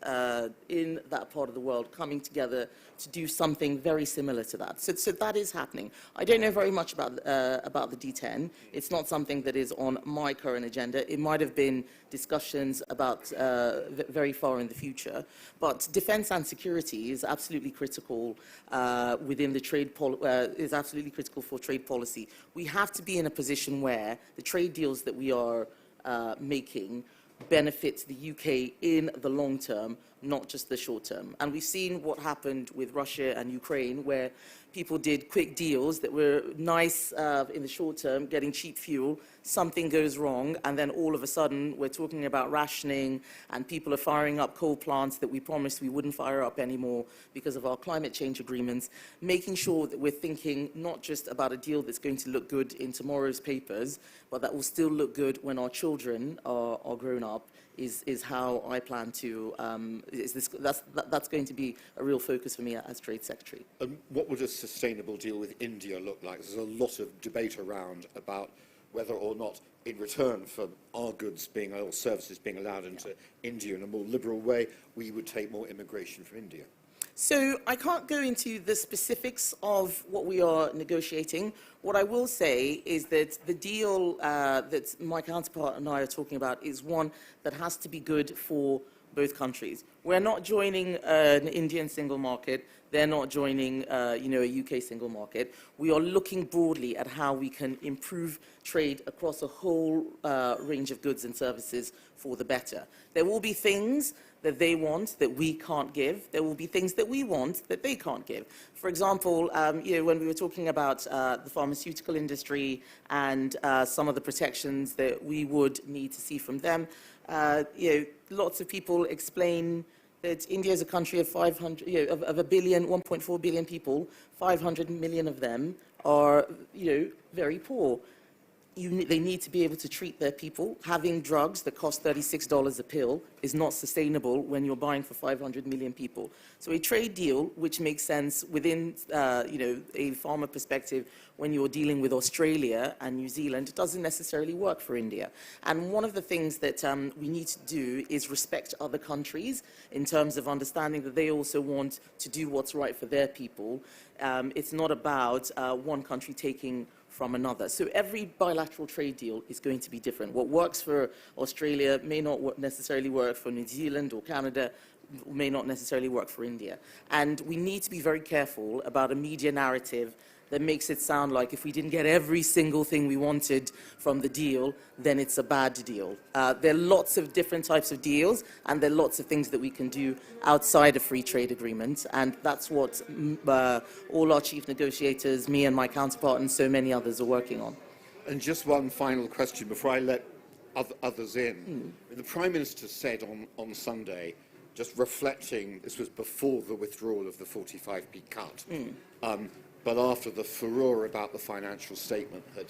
in that part of the world coming together to do something very similar to that. So that is happening. I don't know very much about the D10. It's not something that is on my current agenda. It might have been discussions about very far in the future, but defense and security is absolutely critical within the is absolutely critical for trade policy. We have to be in a position where the trade deals that we are making benefit the UK in the long term, not just the short term. And we've seen what happened with Russia and Ukraine, where people did quick deals that were nice in the short term, getting cheap fuel. Something goes wrong, and then all of a sudden we're talking about rationing, and people are firing up coal plants that we promised we wouldn't fire up anymore because of our climate change agreements. Making sure that we're thinking not just about a deal that's going to look good in tomorrow's papers, but that will still look good when our children are grown up, is how I plan to, that's going to be a real focus for me as Trade Secretary.
What would a sustainable deal with India look like? There's a lot of debate around about whether or not, in return for our goods being, or services being allowed into India in a more liberal way, we would take more immigration from India.
So I can't go into the specifics of what we are negotiating. What I will say is that the deal that my counterpart and I are talking about is one that has to be good for both countries. We're not joining an Indian single market. They're not joining, a UK single market. We are looking broadly at how we can improve trade across a whole range of goods and services for the better. There will be things that they want that we can't give. There will be things that we want that they can't give. For example, when we were talking about the pharmaceutical industry and some of the protections that we would need to see from them, lots of people explain that India is a country of 500, of a billion, 1.4 billion people. 500 million of them are, very poor. They need to be able to treat their people. Having drugs that cost $36 a pill is not sustainable when you're buying for 500 million people. So a trade deal which makes sense within, a farmer perspective when you're dealing with Australia and New Zealand doesn't necessarily work for India. And one of the things that we need to do is respect other countries in terms of understanding that they also want to do what's right for their people. It's not about one country taking from another. So every bilateral trade deal is going to be different. What works for Australia may not necessarily work for New Zealand or Canada, may not necessarily work for India. And we need to be very careful about a media narrative that makes it sound like if we didn't get every single thing we wanted from the deal, then it's a bad deal. There are lots of different types of deals, and there are lots of things that we can do outside a free trade agreement, and that's what all our chief negotiators, me and my counterpart, and so many others are working on.
And just one final question before I let others in. The Prime Minister said on Sunday, just reflecting, this was before the withdrawal of the 45p cut, but after the furore about the financial statement had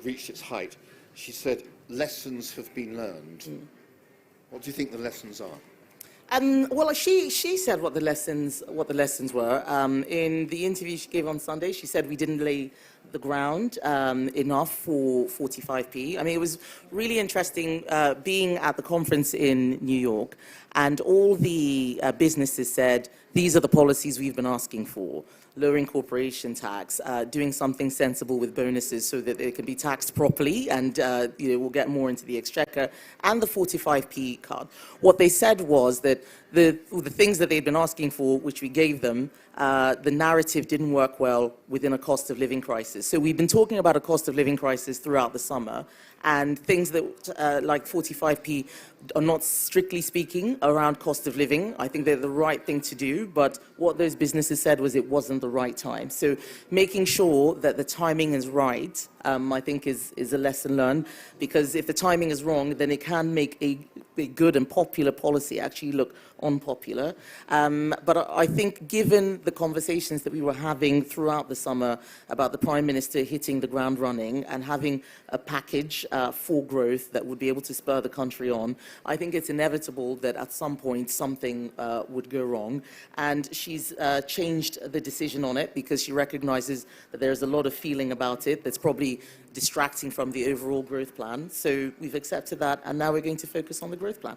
reached its height, she said, lessons have been learned. What do you think the lessons are?
Well, she said what the lessons were. In the interview she gave on Sunday, she said we didn't lay the ground enough for 45p. I mean, it was really interesting being at the conference in New York, and all the businesses said, these are the policies we've been asking for. Lowering corporation tax, doing something sensible with bonuses so that they can be taxed properly, and we'll get more into the exchequer, and the 45p cut. What they said was that the things that they'd been asking for, which we gave them, the narrative didn't work well within a cost of living crisis. So we've been talking about a cost of living crisis throughout the summer, and things that like 45p are not strictly speaking around cost of living. I think they're the right thing to do, but what those businesses said was it wasn't the right time. So making sure that the timing is right, I think is a lesson learned, because if the timing is wrong, then it can make a good and popular policy actually look unpopular. But I think given the conversations that we were having throughout the summer about the Prime Minister hitting the ground running and having a package for growth that would be able to spur the country on, I think it's inevitable that at some point something would go wrong. And she's changed the decision on it because she recognizes that there's a lot of feeling about it that's probably distracting from the overall growth plan. So we've accepted that, and now we're going to focus on the growth plan.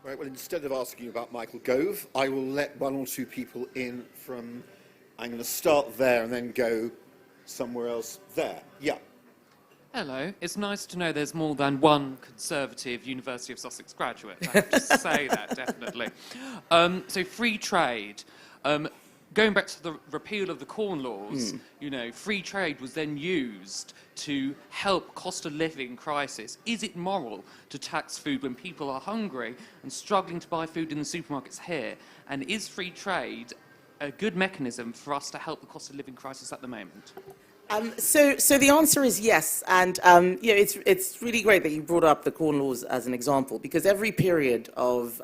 Right, well, instead of asking about Michael Gove, I will let one or two people in from... I'm going to start there and then go somewhere else there. Yeah.
Hello. It's nice to know there's more than one Conservative University of Sussex graduate. I have to say that, definitely. So free trade. Going back to the repeal of the Corn Laws, you know, free trade was then used to help cost of living crisis. Is it moral to tax food when people are hungry and struggling to buy food in the supermarkets here? And is free trade a good mechanism for us to help the cost of living crisis at the moment?
So the answer is yes, and you know, it's really great that you brought up the Corn Laws as an example, because every period of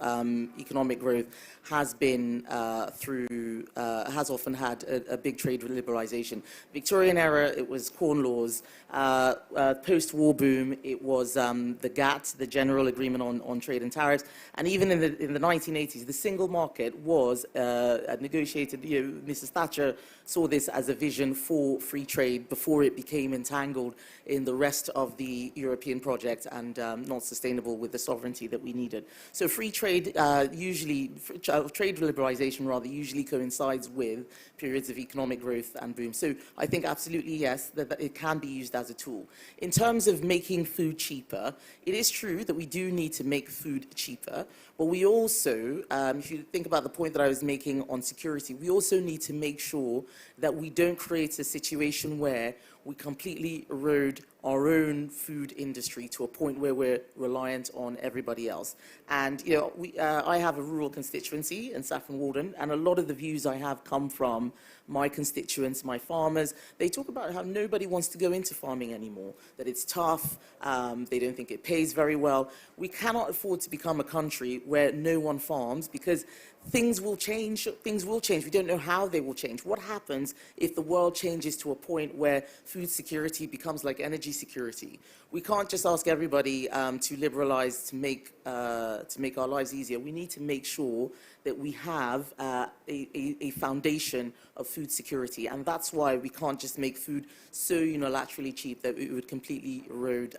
economic growth has been has often had a big trade liberalisation. Victorian era, it was Corn Laws. Post-war boom, it was the GATT, the General Agreement on Trade and Tariffs, and even in the 1980s, the single market was negotiated. You know, Mrs. Thatcher saw this as a vision for free trade before it became entangled in the rest of the European project and not sustainable with the sovereignty that we needed. So free trade trade liberalisation rather usually coincides with periods of economic growth and boom. So I think absolutely yes, that it can be used as a tool. In terms of making food cheaper, it is true that we do need to make food cheaper, but we also, if you think about the point that I was making on security, we also need to make sure that we don't create a situation where we completely erode our own food industry to a point where we're reliant on everybody else. And you know, I have a rural constituency in Saffron Walden, and a lot of the views I have come from my constituents, my farmers. They talk about how nobody wants to go into farming anymore, that it's tough, they don't think it pays very well. We cannot afford to become a country where no one farms, because things will change. Things will change. We don't know how they will change. What happens if the world changes to a point where food security becomes like energy security? We can't just ask everybody to liberalize to make our lives easier. We need to make sure that we have a foundation of food security, and that's why we can't just make food so unilaterally cheap that it would completely erode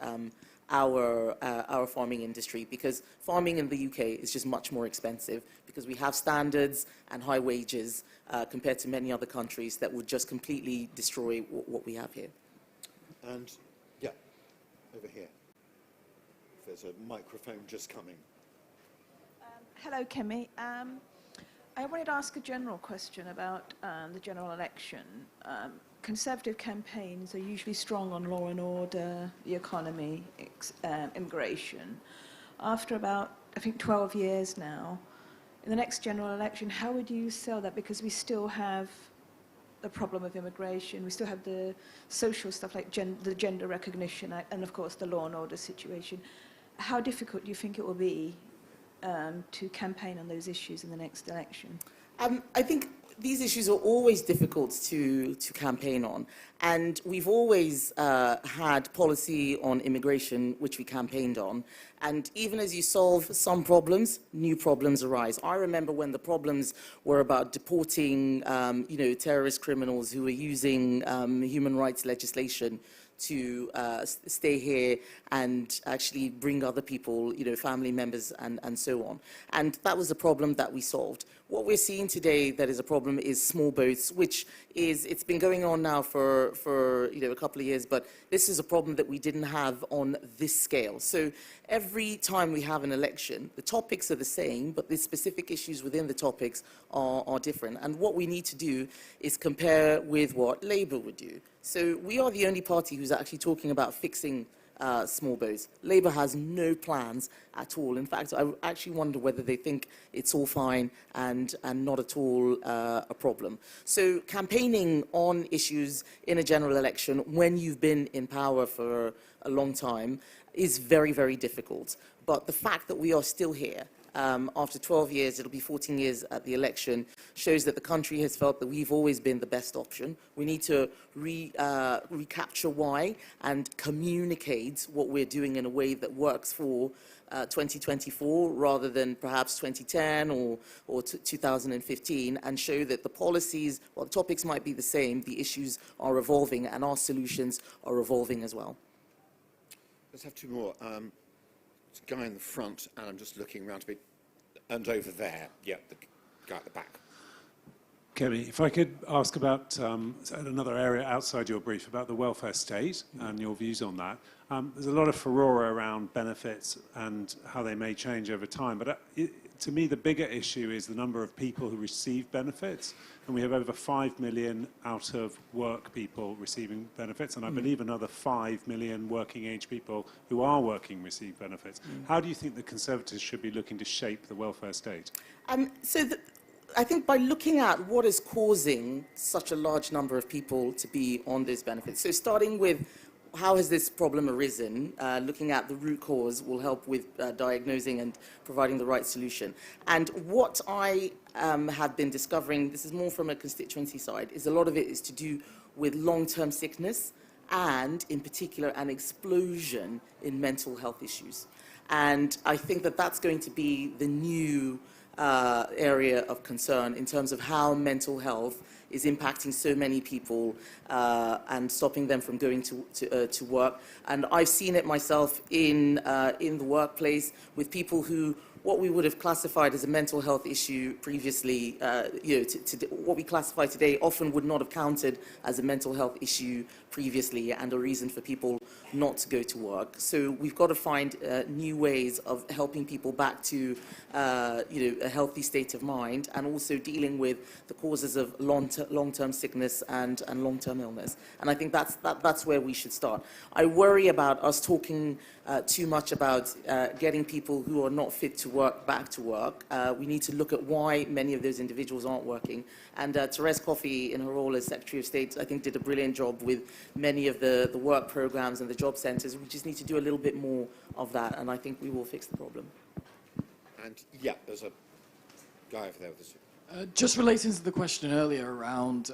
our farming industry, because farming in the UK is just much more expensive because we have standards and high wages compared to many other countries that would just completely destroy what we have here.
And, yeah, over here. There's a microphone just coming.
Hello, Kemi. I wanted to ask a general question about the general election. Conservative campaigns are usually strong on law and order, the economy, immigration. After about, I think, 12 years now, in the next general election, how would you sell that? Because we still have the problem of immigration, we still have the social stuff like the Gender Recognition Act, and of course the law and order situation. How difficult do you think it will be to campaign on those issues in the next election?
I think these issues are always difficult to campaign on, and we've always had policy on immigration which we campaigned on, and even as you solve some problems, new problems arise. I remember when the problems were about deporting terrorist criminals who were using human rights legislation to stay here and actually bring other people, family members and so on. And that was a problem that we solved. What we're seeing today that is a problem is small boats, which is, it's been going on now for a couple of years, but this is a problem that we didn't have on this scale. So every time we have an election, the topics are the same, but the specific issues within the topics are different. And what we need to do is compare with what Labour would do. So we are the only party who's actually talking about fixing small boats. Labour has no plans at all. In fact, I actually wonder whether they think it's all fine and not at all a problem. So campaigning on issues in a general election when you've been in power for a long time is very, very difficult. But the fact that we are still here, after 12 years, it'll be 14 years at the election, shows that the country has felt that we've always been the best option. We need to recapture why and communicate what we're doing in a way that works for 2024 rather than perhaps 2010 or 2015, and show that the policies, while the topics might be the same, the issues are evolving and our solutions are evolving as well.
Let's have two more. There's a guy in the front, and I'm just looking around to be, and over there, yeah, the guy at the back.
Kemi, if I could ask about another area outside your brief, about the welfare state and your views on that. There's a lot of furore around benefits and how they may change over time, but to me the bigger issue is the number of people who receive benefits, and we have over 5 million out of work people receiving benefits, and I believe another 5 million working age people who are working receive benefits. How do you think the Conservatives should be looking to shape the welfare state?
I think by looking at what is causing such a large number of people to be on those benefits, so starting with how has this problem arisen, looking at the root cause will help with diagnosing and providing the right solution. And what I have been discovering, this is more from a constituency side, is a lot of it is to do with long-term sickness and, in particular, an explosion in mental health issues. And I think that that's going to be the new area of concern in terms of how mental health is impacting so many people and stopping them from going to work. And I've seen it myself in the workplace with people who, what we would have classified as a mental health issue previously, what we classify today often would not have counted as a mental health issue previously and a reason for people not to go to work. So we've got to find new ways of helping people back to a healthy state of mind, and also dealing with the causes of long-term sickness and long-term illness. And I think that's where we should start. I worry about us talking too much about getting people who are not fit to work back to work. We need to look at why many of those individuals aren't working. And Therese Coffey, in her role as Secretary of State, I think did a brilliant job with many of the work programs and the job centres. We just need to do a little bit more of that, and I think we will fix the problem.
And yeah, there's a guy over there with this.
Just relating to the question earlier around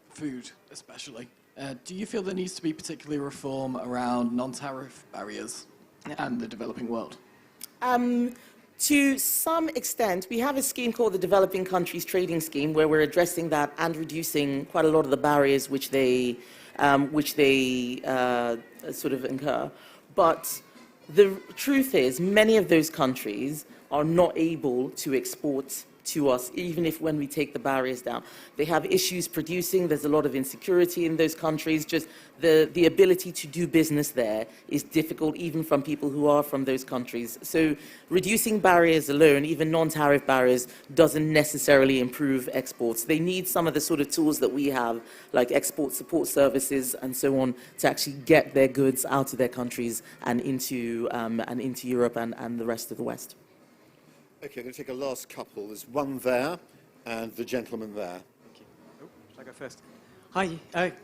food, especially, do you feel there needs to be particularly reform around non-tariff barriers and the developing world?
To some extent, we have a scheme called the Developing Countries Trading Scheme, where we're addressing that and reducing quite a lot of the barriers which they sort of incur. But the truth is, many of those countries are not able to export to us, even if when we take the barriers down. They have issues producing, there's a lot of insecurity in those countries, just the ability to do business there is difficult, even from people who are from those countries. So reducing barriers alone, even non-tariff barriers, doesn't necessarily improve exports. They need some of the sort of tools that we have, like export support services and so on, to actually get their goods out of their countries and into Europe and the rest of the West.
Okay, I'm going to take a last couple. There's one there, and the gentleman there.
Thank you. Oh, shall I go first? Hi,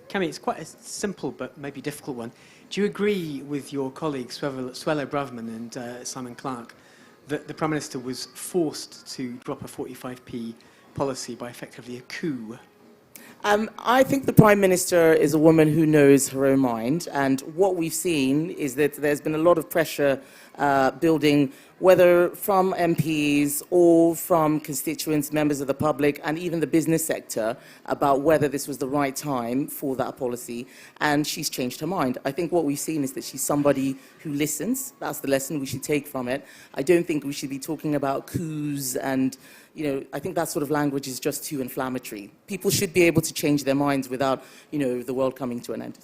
Kemi, it's quite a simple but maybe difficult one. Do you agree with your colleagues, Suella Braverman and Simon Clarke, that the Prime Minister was forced to drop a 45p policy by effectively a coup?
I think the Prime Minister is a woman who knows her own mind, and what we've seen is that there's been a lot of pressure building, whether from MPs or from constituents, members of the public, and even the business sector, about whether this was the right time for that policy, and she's changed her mind. I think what we've seen is that she's somebody who listens. That's the lesson we should take from it. I don't think we should be talking about coups and, I think that sort of language is just too inflammatory. People should be able to change their minds without, the world coming to an end.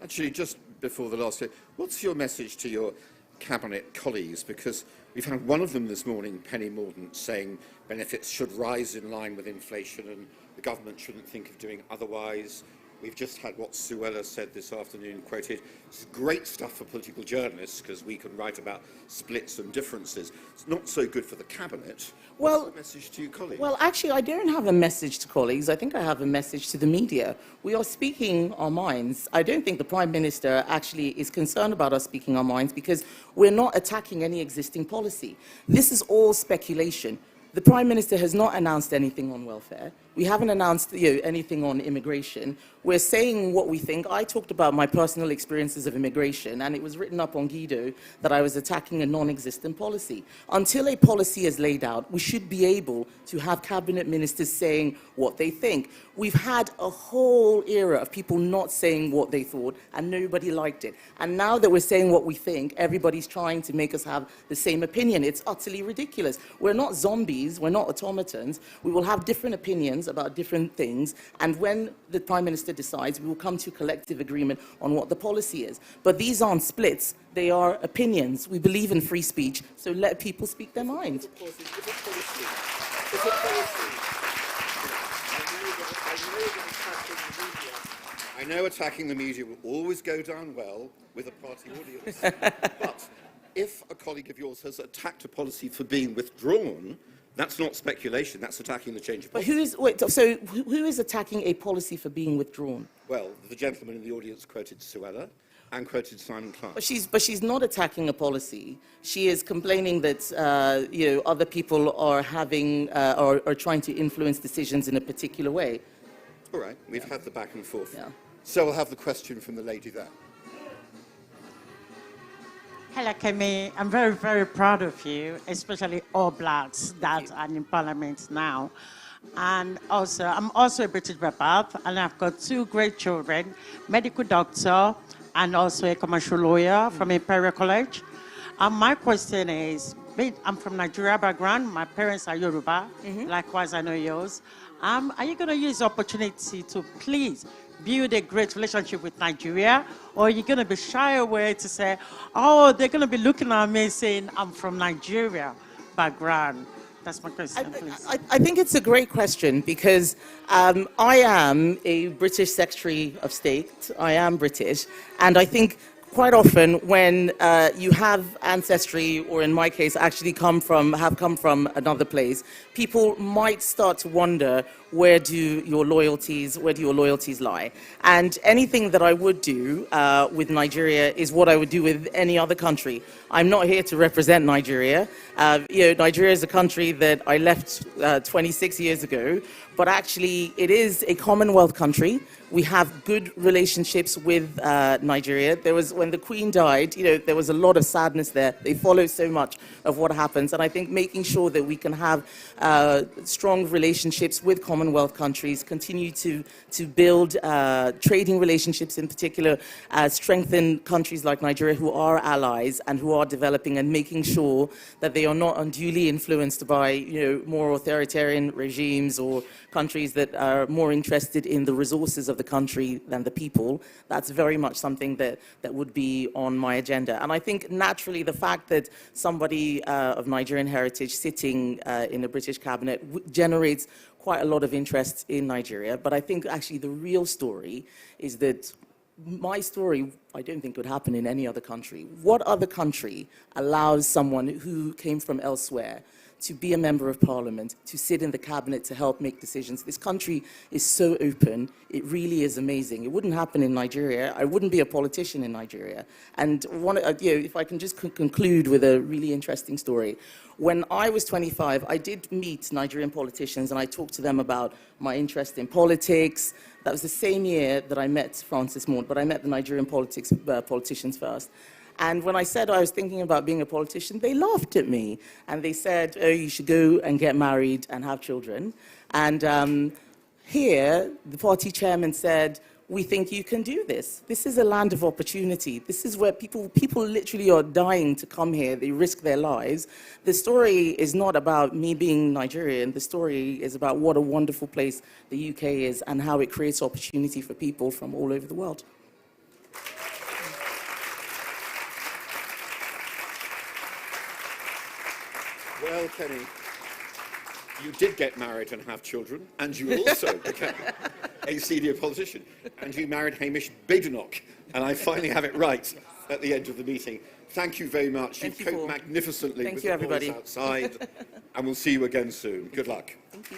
Actually, just before the last year, what's your message to your Cabinet colleagues? Because we've had one of them this morning, Penny Mordaunt, saying benefits should rise in line with inflation and the government shouldn't think of doing otherwise. We've just had what Suella said this afternoon, quoted. It's great stuff for political journalists because we can write about splits and differences. It's not so good for the cabinet.
Well,
what's the message to you, colleagues?
Well, actually, I don't have a message to colleagues. I think I have a message to the media. We are speaking our minds. I don't think the Prime Minister actually is concerned about us speaking our minds because we're not attacking any existing policy. This is all speculation. The Prime Minister has not announced anything on welfare. We haven't announced anything on immigration. We're saying what we think. I talked about my personal experiences of immigration, and it was written up on Guido that I was attacking a non-existent policy. Until a policy is laid out, we should be able to have cabinet ministers saying what they think. We've had a whole era of people not saying what they thought, and nobody liked it. And now that we're saying what we think, everybody's trying to make us have the same opinion. It's utterly ridiculous. We're not zombies. We're not automatons. We will have different opinions about different things, and when the Prime Minister decides, we will come to collective agreement on what the policy is. But these aren't splits, they are opinions. We believe in free speech, so let people speak their mind.
I know attacking the media will always go down well with a party audience, but if a colleague of yours has attacked a policy for being withdrawn, that's not speculation, that's attacking the change of policy.
But who is attacking a policy for being withdrawn?
Well, the gentleman in the audience quoted Suella and quoted Simon Clark.
But she's not attacking a policy. She is complaining that other people are having are trying to influence decisions in a particular way.
All right, we've had the back and forth.
Yeah.
So we'll have the question from the lady there.
Hello, Kemi. I'm very, very proud of you, especially all blacks that are in Parliament now. And also, I'm also a British birth, and I've got two great children, medical doctor and also a commercial lawyer from Imperial College. And my question is, I'm from Nigeria background. My parents are Yoruba. Likewise, I know yours. Are you going to use the opportunity to please build a great relationship with Nigeria, or are you going to be shy away to say, oh, they're going to be looking at me saying I'm from Nigeria background? That's my question, please.
I think it's a great question because I am a British Secretary of State. I am British, and I think quite often when you have ancestry, or in my case, actually come from another place, people might start to wonder, where do your loyalties lie? And anything that I would do with Nigeria is what I would do with any other country. I'm not here to represent Nigeria. Nigeria is a country that I left 26 years ago, but actually it is a Commonwealth country. We have good relationships with Nigeria. When the Queen died, there was a lot of sadness there. They follow so much of what happens, and I think making sure that we can have strong relationships with Commonwealth countries, continue to build trading relationships in particular, strengthen countries like Nigeria who are allies and who are developing, and making sure that they are not unduly influenced by more authoritarian regimes or countries that are more interested in the resources of the country than the people. That's very much something that would be on my agenda. And I think naturally the fact that somebody of Nigerian heritage sitting in a British cabinet generates quite a lot of interest in Nigeria. But I think actually the real story is that my story, I don't think would happen in any other country. What other country allows someone who came from elsewhere to be a member of parliament, to sit in the cabinet to help make decisions? This country is so open. It really is amazing. It wouldn't happen in Nigeria. I wouldn't be a politician in Nigeria. And if I can just conclude with a really interesting story. When I was 25, I did meet Nigerian politicians, and I talked to them about my interest in politics. That was the same year that I met Francis Maude, but I met the Nigerian politicians first. And when I said I was thinking about being a politician, they laughed at me. And they said, oh, you should go and get married and have children. And here, the party chairman said, we think you can do this. This is a land of opportunity. This is where people literally are dying to come here. They risk their lives. The story is not about me being Nigerian. The story is about what a wonderful place the UK is and how it creates opportunity for people from all over the world.
Well, Kemi, you did get married and have children, and you also became a senior politician. And you married Hamish Badenoch. And I finally have it right at the end of the meeting. Thank you very much. You've coped magnificently with the noise outside. And we'll see you again soon. Good luck.
Thank you.